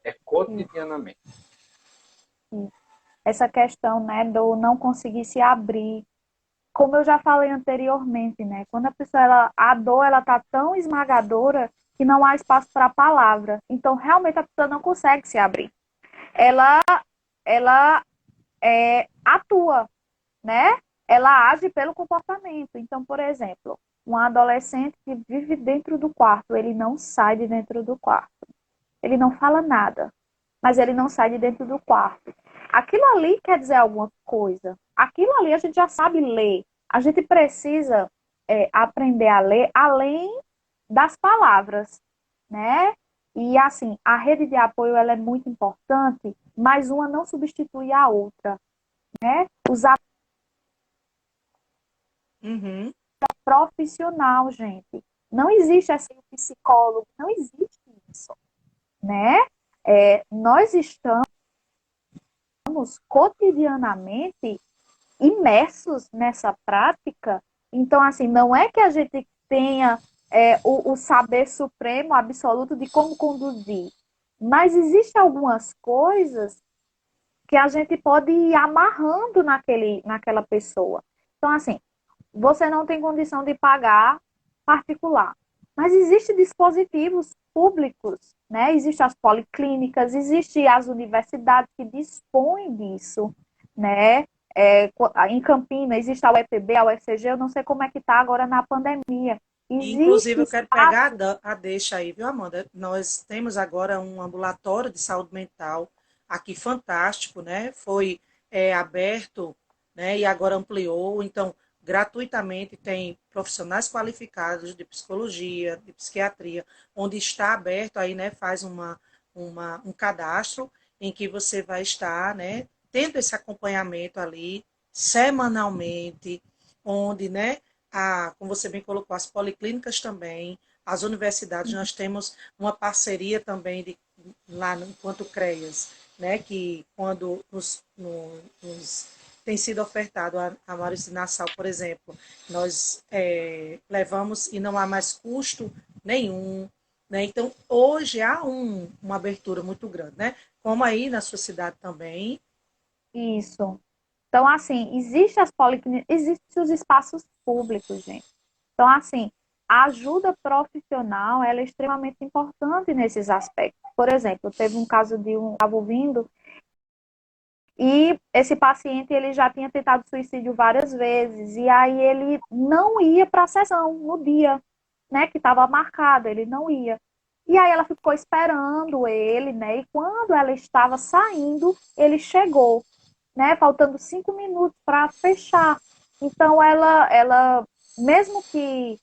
é cotidianamente. Essa questão, né, do não conseguir se abrir, como eu já falei anteriormente, né, quando a pessoa, a dor, ela tá tão esmagadora que não há espaço para a palavra. Então, realmente, a pessoa não consegue se abrir. Ela atua, né? Ela age pelo comportamento. Então, por exemplo, um adolescente que vive dentro do quarto, ele não sai de dentro do quarto. Ele não fala nada, mas ele não sai de dentro do quarto. Aquilo ali quer dizer alguma coisa. Aquilo ali a gente já sabe ler. A gente precisa aprender a ler além das palavras, né? E assim, a rede de apoio ela é muito importante, mas uma não substitui a outra, né? Os Uhum. profissional, gente. Não existe assim o psicólogo, não existe isso, né? Nós estamos cotidianamente imersos nessa prática. Então, assim, não é que a gente tenha o saber supremo, absoluto de como conduzir, mas existem algumas coisas que a gente pode ir amarrando naquela pessoa. Então, assim, você não tem condição de pagar particular. Mas existem dispositivos públicos, né? Existem as policlínicas, existem as universidades que dispõem disso, né? Em Campinas existe a UEPB, a UFCG, eu não sei como é que está agora na pandemia. E, inclusive, Existe eu quero pegar espaço. a deixa aí, viu, Amanda? Nós temos agora um ambulatório de saúde mental aqui fantástico, né? Foi aberto, né? E agora ampliou. Então, gratuitamente tem profissionais qualificados de psicologia, de psiquiatria, onde está aberto aí, né? Faz um cadastro em que você vai estar, né? Tendo esse acompanhamento ali semanalmente, onde, né? Como você bem colocou, as policlínicas também, as universidades, nós temos uma parceria também lá enquanto CREAS, né, que quando nos tem sido ofertado a Maurício Nassau, por exemplo, nós levamos e não há mais custo nenhum, né? Então, hoje há uma abertura muito grande, né? Como aí na sua cidade também. Isso. Então, assim, existem as policlínicas, existem os espaços públicos, gente. Então, assim, a ajuda profissional, ela é extremamente importante nesses aspectos. Por exemplo, teve um caso de estava ouvindo, e esse paciente ele já tinha tentado suicídio várias vezes, e aí ele não ia para a sessão no dia, né, que estava marcado, ele não ia. E aí ela ficou esperando ele, né, e quando ela estava saindo, ele chegou, né, faltando 5 minutos para fechar. Então ela, mesmo que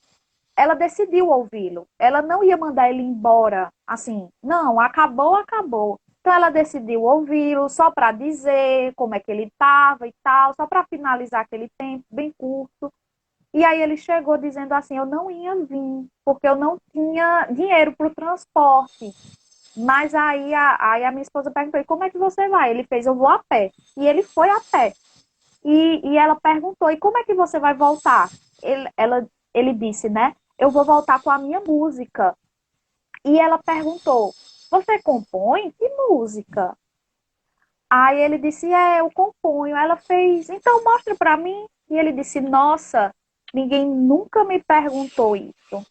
ela decidiu ouvi-lo. Ela não ia mandar ele embora assim, não, acabou, acabou. Então ela decidiu ouvi-lo só para dizer como é que ele estava e tal, só para finalizar aquele tempo bem curto. E aí ele chegou dizendo assim, eu não ia vir, porque eu não tinha dinheiro para o transporte. Mas aí a minha esposa perguntou, e como é que você vai? Ele fez, eu vou a pé. E ele foi a pé. E ela perguntou, e como é que você vai voltar? Ele disse, né? Eu vou voltar com a minha música. E ela perguntou, você compõe? Que música? Aí ele disse, eu componho. Ela fez, então mostra para mim. E ele disse, nossa, ninguém nunca me perguntou isso.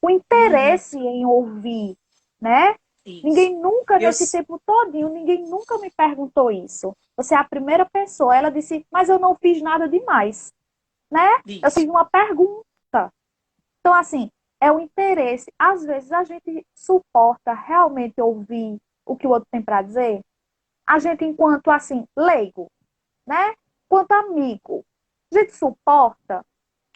O Uhum. interesse em ouvir, né? Isso. Ninguém nunca, Eu, nesse tempo todinho, ninguém nunca me perguntou isso. Você é a primeira pessoa. Ela disse, mas eu não fiz nada demais, né? Eu fiz isso. uma pergunta. Então, assim, é o interesse. Às vezes a gente suporta realmente ouvir o que o outro tem para dizer. A gente, enquanto, assim, leigo, né? Enquanto amigo, a gente suporta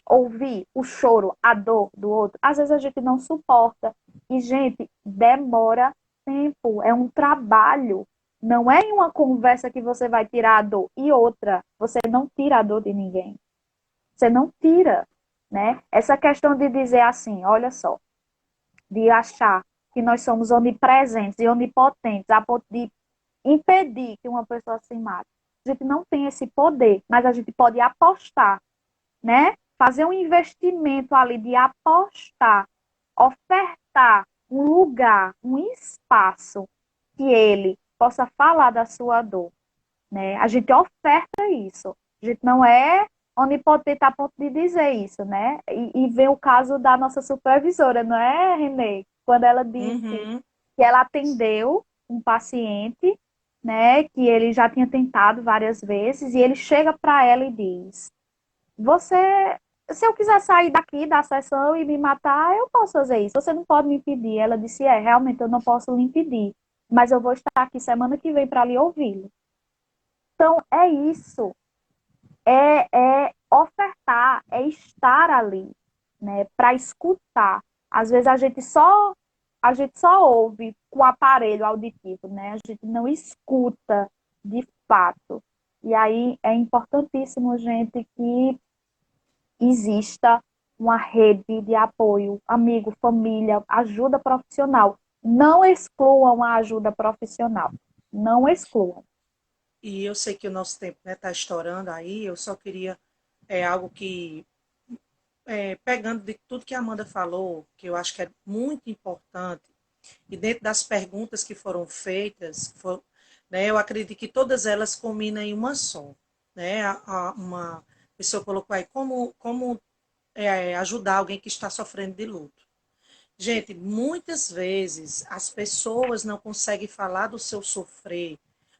ouvir o choro, a dor do outro. Às vezes a gente não suporta. E, gente, demora tempo. É um trabalho. Não é em uma conversa que você vai tirar a dor. E outra, você não tira a dor de ninguém. Você não tira, né? Essa questão de dizer assim, olha só, de achar que nós somos onipresentes e onipotentes a ponto de impedir que uma pessoa se mate. A gente não tem esse poder, mas a gente pode apostar, né? Fazer um investimento ali de apostar, ofertar um lugar, um espaço que ele possa falar da sua dor, né? A gente oferta isso. A gente não é onipotente a ponto de dizer isso, né? E vem o caso da nossa supervisora, não é, Renê? Quando ela disse Uhum. que ela atendeu um paciente, né, que ele já tinha tentado várias vezes, e ele chega para ela e diz: Você, se eu quiser sair daqui da sessão e me matar, eu posso fazer isso. Você não pode me impedir. Ela disse: realmente eu não posso lhe impedir, mas eu vou estar aqui semana que vem para lhe ouvi-lo. Então, é isso, é ofertar, é estar ali, né, para escutar. Às vezes a gente só ouve com o aparelho auditivo, né? A gente não escuta de fato. E aí é importantíssimo, gente, que exista uma rede de apoio, amigo, família, ajuda profissional. Não excluam a ajuda profissional. Não excluam. E eu sei que o nosso tempo está estourando aí, eu só queria algo que, pegando de tudo que a Amanda falou, que eu acho que é muito importante, e dentro das perguntas que foram feitas, né, eu acredito que todas elas combinam em uma só. Né? Uma pessoa colocou aí como ajudar alguém que está sofrendo de luto. Gente, muitas vezes as pessoas não conseguem falar do seu sofrer,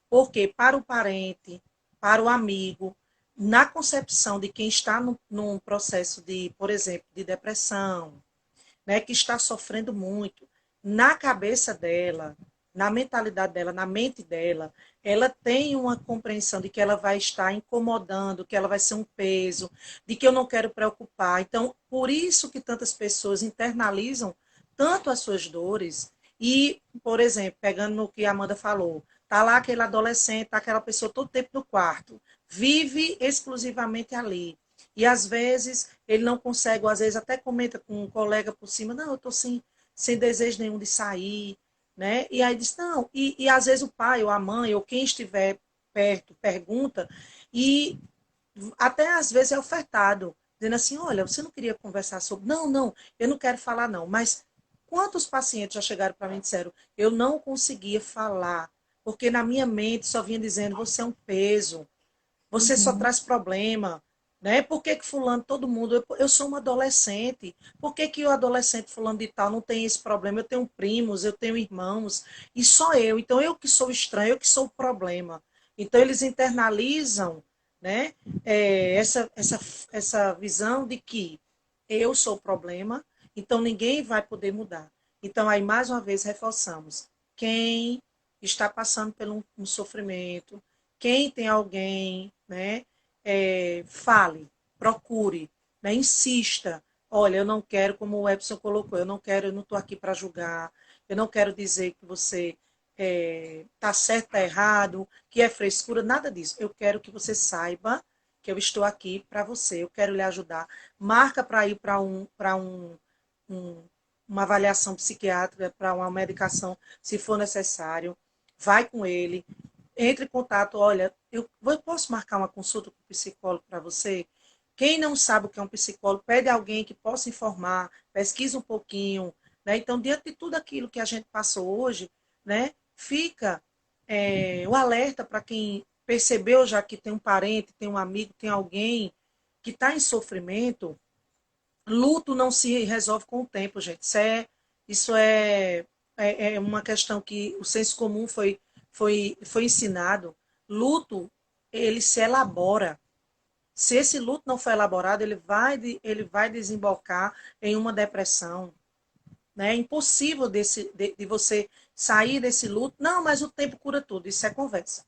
porque para o parente, para o amigo, na concepção de quem está num processo de, por exemplo, de depressão, né, que está sofrendo muito, na cabeça dela, na mentalidade dela, na mente dela, ela tem uma compreensão de que ela vai estar incomodando, que ela vai ser um peso, de que eu não quero preocupar. Então, por isso que tantas pessoas internalizam tanto as suas dores e, por exemplo, pegando no que a Amanda falou, tá lá aquele adolescente, tá aquela pessoa todo tempo no quarto, vive exclusivamente ali. E às vezes ele não consegue, ou às vezes até comenta com um colega por cima, não, eu estou sem desejo nenhum de sair, né? E aí diz, não, e às vezes o pai ou a mãe ou quem estiver perto pergunta, e até às vezes é ofertado, dizendo assim, olha, você não queria conversar sobre. Não, não, eu não quero falar, não. Mas quantos pacientes já chegaram para mim e disseram, eu não conseguia falar, porque na minha mente só vinha dizendo, você é um peso, você só Uhum. traz problema, né? Por que que fulano, todo mundo, eu sou uma adolescente, por que que o adolescente fulano de tal não tem esse problema? Eu tenho primos, eu tenho irmãos, e só eu. Então eu que sou estranho, eu que sou o problema. Então eles internalizam, né, essa visão de que eu sou o problema, então ninguém vai poder mudar. Então aí mais uma vez reforçamos, quem está passando por um sofrimento, quem tem alguém, né, fale, procure, né, insista. Olha, eu não quero, como o Epson colocou, eu não quero, eu não estou aqui para julgar, eu não quero dizer que você está certo, está errado, que é frescura, nada disso. Eu quero que você saiba que eu estou aqui para você, eu quero lhe ajudar. Marca para ir um, uma avaliação psiquiátrica, para uma medicação, se for necessário. Vai com ele, entre em contato, olha, eu posso marcar uma consulta com o psicólogo para você? Quem não sabe o que é um psicólogo, pede alguém que possa informar, pesquisa um pouquinho, né? Então, diante de tudo aquilo que a gente passou hoje, né, fica o alerta para quem percebeu já que tem um parente, tem um amigo, tem alguém que está em sofrimento. Luto não se resolve com o tempo, gente. Isso é uma questão que o senso comum foi ensinado. Luto, ele se elabora. Se esse luto não for elaborado, ele vai desembocar em uma depressão. Né? É impossível de você sair desse luto. Não, mas o tempo cura tudo. Isso é conversa.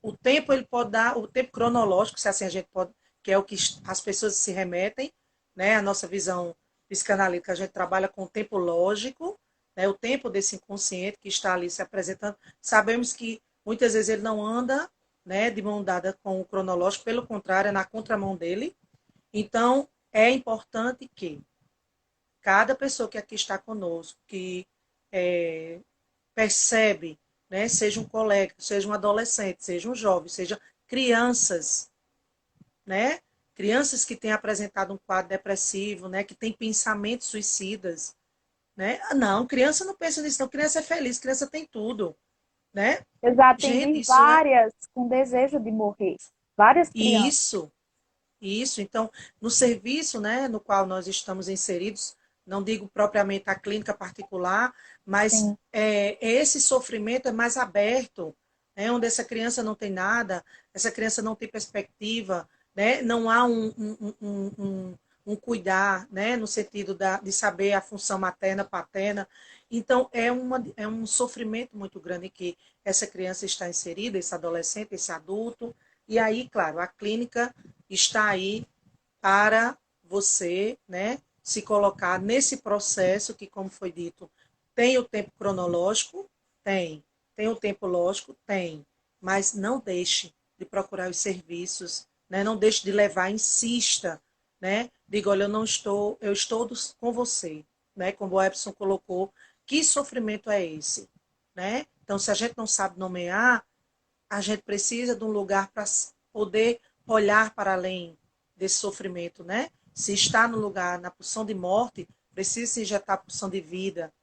O tempo ele pode dar, o tempo cronológico, se assim a gente pode, que é o que as pessoas se remetem, né? A nossa visão psicanalítica, a gente trabalha com o tempo lógico, né? O tempo desse inconsciente que está ali se apresentando. Sabemos que muitas vezes ele não anda, né, de mão dada com o cronológico, pelo contrário, é na contramão dele. Então, é importante que cada pessoa que aqui está conosco, que é, percebe, né, seja um colega, seja um adolescente, seja um jovem, seja crianças, né, crianças que têm apresentado um quadro depressivo, né, que têm pensamentos suicidas, né? Não, criança não pensa nisso, não. Criança é feliz, criança tem tudo, né? Exato, Gente, tem isso é várias com desejo de morrer. Várias crianças. isso. Isso, então, no serviço, né, no qual nós estamos inseridos, não digo propriamente a clínica particular, mas Sim, esse sofrimento é mais aberto, né, onde essa criança não tem nada, essa criança não tem perspectiva, né, não há um cuidar, né, no sentido de saber a função materna, paterna. Então, é um sofrimento muito grande que essa criança está inserida, esse adolescente, esse adulto. E aí, claro, a clínica está aí para você, né, se colocar nesse processo que, como foi dito, tem o tempo cronológico, tem o tempo lógico, tem, mas não deixe de procurar os serviços, né, não deixe de levar, insista, né, diga, olha, eu estou com você, né, como o Epson colocou, que sofrimento é esse, né? Então, se a gente não sabe nomear, a gente precisa de um lugar para poder olhar para além desse sofrimento, né? Se está no lugar, na posição de morte, precisa se injetar a posição de vida,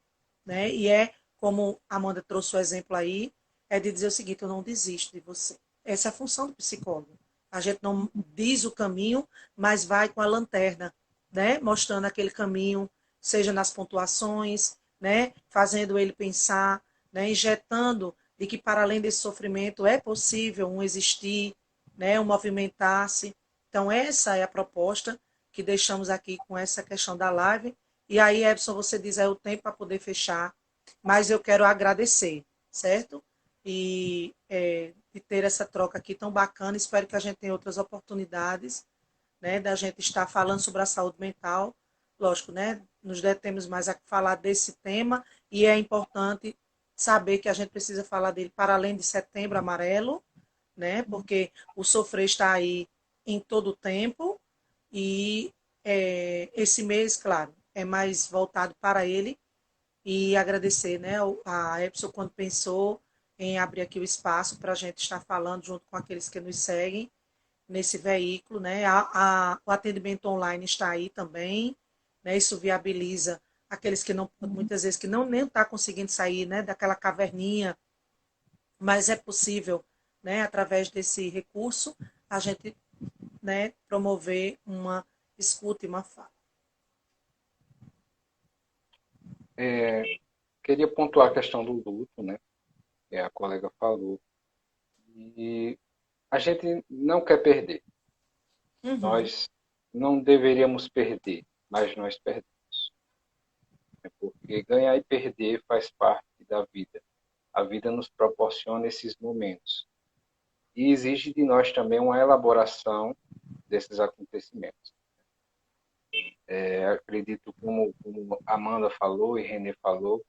né? E como a Amanda trouxe o exemplo aí, é de dizer o seguinte, eu não desisto de você. Essa é a função do psicólogo. A gente não diz o caminho, mas vai com a lanterna, né? Mostrando aquele caminho, seja nas pontuações, né? Fazendo ele pensar, né? Injetando de que para além desse sofrimento é possível um existir, né? Um movimentar-se. Então essa é a proposta que deixamos aqui com essa questão da live. E aí, Edson, você diz aí o tempo para poder fechar, mas eu quero agradecer, certo? E de ter essa troca aqui tão bacana. Espero que a gente tenha outras oportunidades, né, da gente estar falando sobre a saúde mental. Lógico, né? Nos detemos mais a falar desse tema e é importante saber que a gente precisa falar dele para além de Setembro Amarelo, né? Porque o sofrer está aí em todo o tempo e esse mês, claro, é mais voltado para ele e agradecer, né, a Epson quando pensou em abrir aqui o espaço para a gente estar falando junto com aqueles que nos seguem nesse veículo, né? O atendimento online está aí também, né? Isso viabiliza aqueles que não, muitas vezes que não nem está conseguindo sair, né, daquela caverninha, mas é possível, né, através desse recurso, a gente né, promover uma escuta e uma fala. Queria pontuar a questão do luto, né? Que a colega falou. E a gente não quer perder. Uhum. Nós não deveríamos perder, mas nós perdemos. Né? Porque ganhar e perder faz parte da vida. A vida nos proporciona esses momentos. E exige de nós também uma elaboração desses acontecimentos. Acredito, como Amanda falou e Renê falou,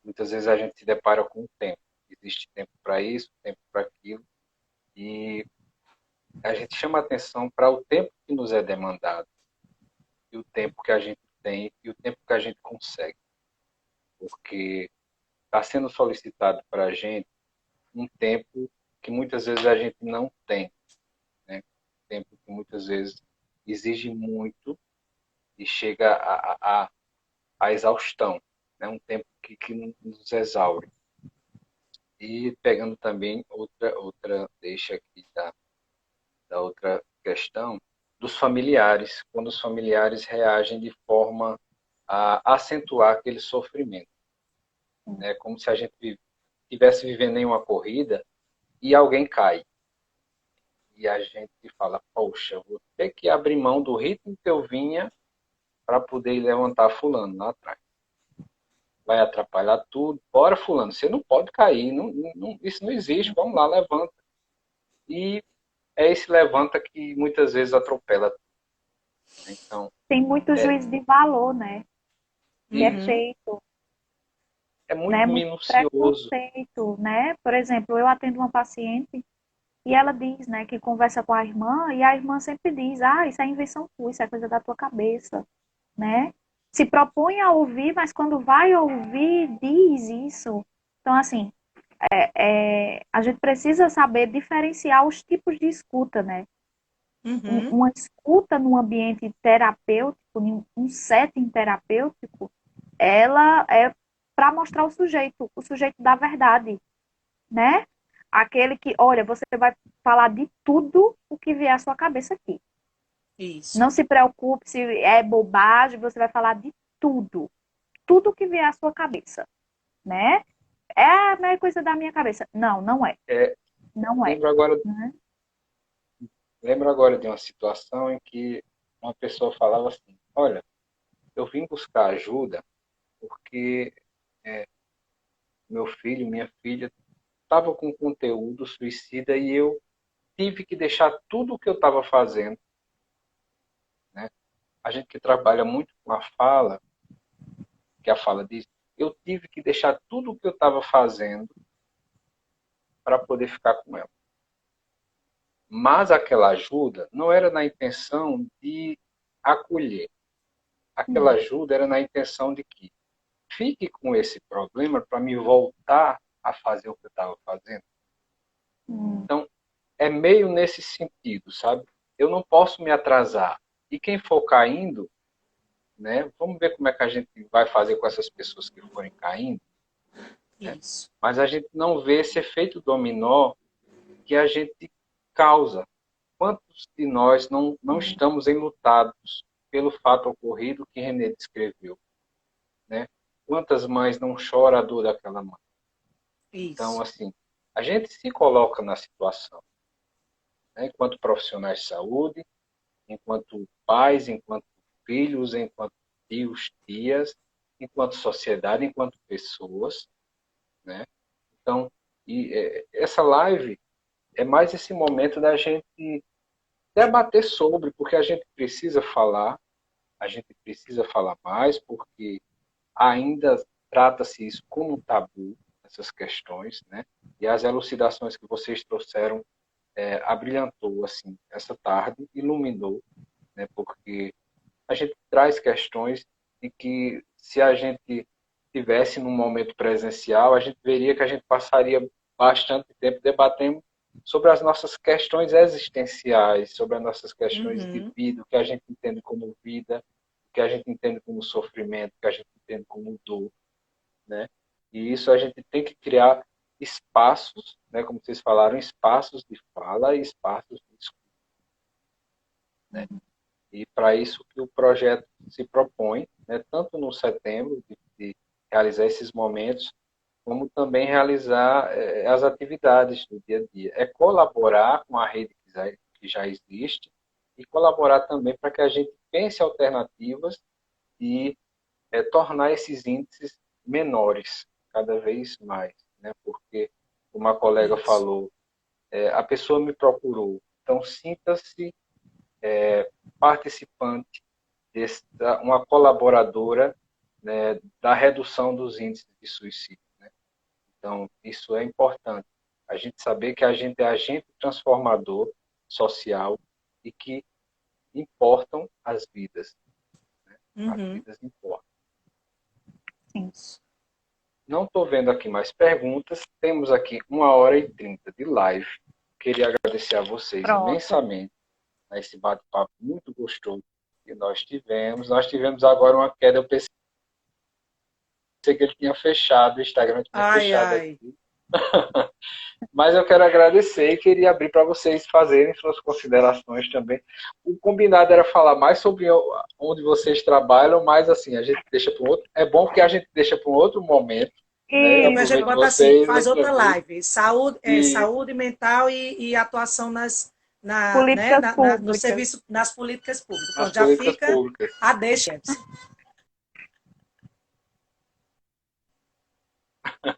muitas vezes a gente se depara com o tempo. Existe tempo para isso, tempo para aquilo, e a gente chama atenção para o tempo que nos é demandado, e o tempo que a gente tem, e o tempo que a gente consegue. Porque está sendo solicitado para a gente um tempo que muitas vezes a gente não tem, né? Um tempo que muitas vezes exige muito e chega à exaustão, né? Um tempo que nos exaure. E pegando também outra deixa aqui da outra questão, dos familiares, quando os familiares reagem de forma a acentuar aquele sofrimento. Né? Como se a gente estivesse vivendo em uma corrida e alguém cai. E a gente fala, poxa, vou ter que abrir mão do ritmo que eu vinha para poder levantar fulano lá atrás. Vai atrapalhar tudo. Bora, fulano, você não pode cair, isso não existe, vamos lá, levanta. E é esse levanta que muitas vezes atropela. Então, Tem muito é, juízo de valor, né? Que é isso Uhum. feito, é muito né? Muito minucioso. preconceito, né? Por exemplo, eu atendo uma paciente e ela diz, né, que conversa com a irmã e a irmã sempre diz, ah, isso é invenção tua, isso é coisa da tua cabeça, né? Se propõe a ouvir, mas quando vai ouvir, diz isso. Então, assim, a gente precisa saber diferenciar os tipos de escuta, né? Uhum. Uma escuta num ambiente terapêutico, em um setting terapêutico, ela é para mostrar o sujeito da verdade, né? Aquele que, olha, você vai falar de tudo o que vier à sua cabeça aqui. Isso. Não se preocupe se é bobagem, você vai falar de tudo. Tudo que vier à sua cabeça, né? É a mesma coisa da minha cabeça. Não, não é. É, Não é. lembro agora, Né? lembro agora de uma situação em que uma pessoa falava assim: olha, eu vim buscar ajuda porque meu filho, minha filha, estava com conteúdo suicida e eu tive que deixar tudo o que eu estava fazendo. Né? A gente que trabalha muito com a fala, que a fala diz, eu tive que deixar tudo o que eu estava fazendo para poder ficar com ela. Mas aquela ajuda não era na intenção de acolher. Aquela Hum, ajuda era na intenção de que fique com esse problema para me voltar a fazer o que eu estava fazendo. hum, Então, é meio nesse sentido, sabe? Eu não posso me atrasar. E quem for caindo, né? Vamos ver como é que a gente vai fazer com essas pessoas que forem caindo, né? Isso. Mas a gente não vê esse efeito dominó que a gente causa. Quantos de nós não estamos enlutados pelo fato ocorrido que René descreveu, né? Quantas mães não choram a dor daquela mãe? Então, Isso. assim, a gente se coloca na situação, né? Enquanto profissionais de saúde, enquanto pais, enquanto filhos, enquanto tios, tias, enquanto sociedade, enquanto pessoas, né? Então, essa live é mais esse momento da gente debater sobre, porque a gente precisa falar mais, porque ainda trata-se isso como um tabu, essas questões, né? E as elucidações que vocês trouxeram abrilhantou assim essa tarde, iluminou, né? Porque a gente traz questões de que se a gente tivesse num momento presencial, a gente veria que a gente passaria bastante tempo debatendo sobre as nossas questões existenciais, sobre as nossas questões de Uhum. vida, o que a gente entende como vida, o que a gente entende como sofrimento, o que a gente entende como dor, né? E isso a gente tem que criar espaços, né, como vocês falaram, espaços de fala e espaços de escuta. E para isso que o projeto se propõe, né, tanto no setembro, de realizar esses momentos, como também realizar as atividades do dia a dia. É colaborar com a rede que já existe e colaborar também para que a gente pense alternativas e tornar esses índices menores, cada vez mais. Né? Porque, como a colega falou, a pessoa me procurou. Então, sinta-se participante, uma colaboradora, né, da redução dos índices de suicídio. Né? Então, isso é importante. A gente saber que a gente é agente transformador social e que importam as vidas. Né? As vidas importam. Sim. Não estou vendo aqui mais perguntas. Temos aqui 1h30 de live. Queria agradecer a vocês imensamente a esse bate-papo muito gostoso que nós tivemos. Nós tivemos agora uma queda. Eu pensei que ele tinha fechado, o Instagram tinha fechado aqui. Mas eu quero agradecer e queria abrir para vocês fazerem suas considerações também. O combinado era falar mais sobre onde vocês trabalham, mas assim, a gente deixa para um outro. É bom que a gente deixa para um outro momento. Né? A gente bota vocês, assim, faz outra live. Saúde mental e atuação no serviço, nas políticas públicas. Então, já fica a deixa.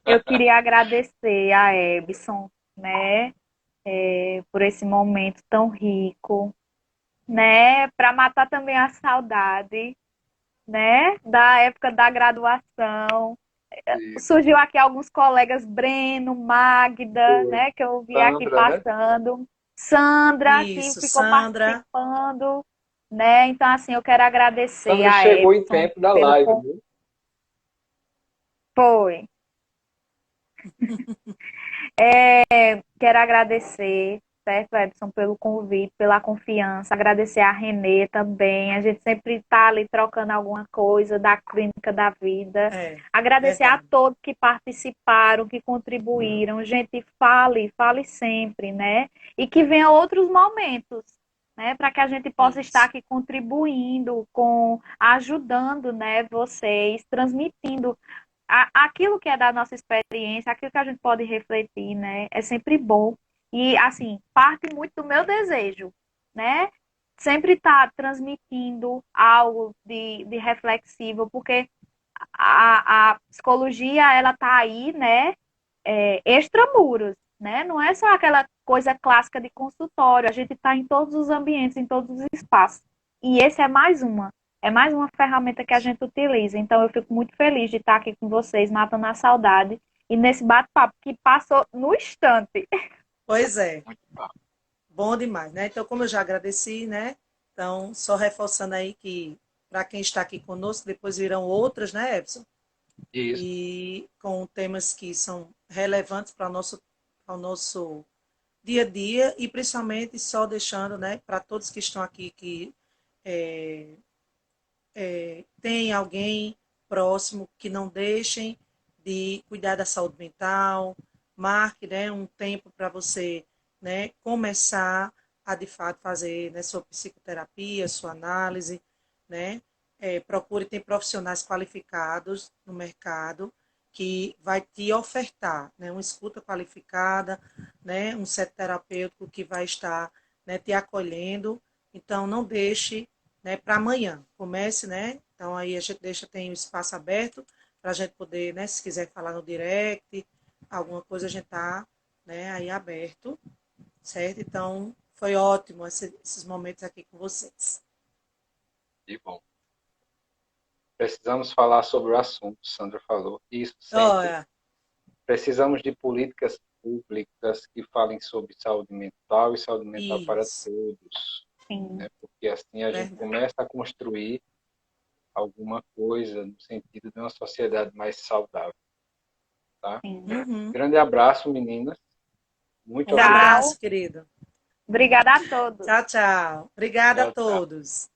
Eu queria agradecer a Ebson, né, por esse momento tão rico, né, para matar também a saudade, né, da época da graduação. Surgiu aqui alguns colegas, Breno, Magda, né, que eu vi aqui passando, né? Sandra, que ficou participando, né, então assim, eu quero agradecer Sandra a chegou Ebson em tempo da live, viu? Foi. Quero agradecer, certo, Edson, pelo convite, pela confiança. Agradecer a Renê também. A gente sempre está ali trocando alguma coisa da clínica da vida. Agradecer a todos que participaram, que contribuíram. Gente, fale sempre, né? E que venham outros momentos, né? Para que a gente possa estar aqui contribuindo, ajudando, né, vocês, transmitindo aquilo que é da nossa experiência, aquilo que a gente pode refletir, né? É sempre bom. E, assim, parte muito do meu desejo, né? Sempre estar transmitindo algo de reflexivo, porque a psicologia, ela tá aí, né? Extramuros, né? Não é só aquela coisa clássica de consultório. A gente está em todos os ambientes, em todos os espaços. E esse é mais uma. É mais uma ferramenta que a gente utiliza. Então, eu fico muito feliz de estar aqui com vocês, matando a saudade. E nesse bate-papo que passou no instante. Pois é. Bom demais, né? Então, como eu já agradeci, né? Então, só reforçando aí que, para quem está aqui conosco, depois virão outras, né, Epson? Isso. E com temas que são relevantes para o nosso dia a dia e, principalmente, só deixando, né, para todos que estão aqui que tem alguém próximo, que não deixem de cuidar da saúde mental, marque, né, um tempo para você, né, começar a, de fato, fazer, né, sua psicoterapia, sua análise, né, procure ter profissionais qualificados no mercado que vai te ofertar, né, uma escuta qualificada, né, um set terapêutico que vai estar, né, te acolhendo. Então, não deixe, né, para amanhã. Comece, né? Então, aí a gente tem o espaço aberto para a gente poder, né, se quiser falar no direct, alguma coisa, a gente está, né, aí aberto, certo? Então, foi ótimo esses momentos aqui com vocês. Que bom. Precisamos falar sobre o assunto, Sandra falou. Isso sempre. Precisamos de políticas públicas que falem sobre saúde mental e saúde mental para todos. Né? Porque assim a gente começa a construir alguma coisa no sentido de uma sociedade mais saudável. Tá? Grande abraço, meninas. Muito obrigado. Um abraço, querido. Obrigada a todos. Tchau, tchau. Obrigada a todos.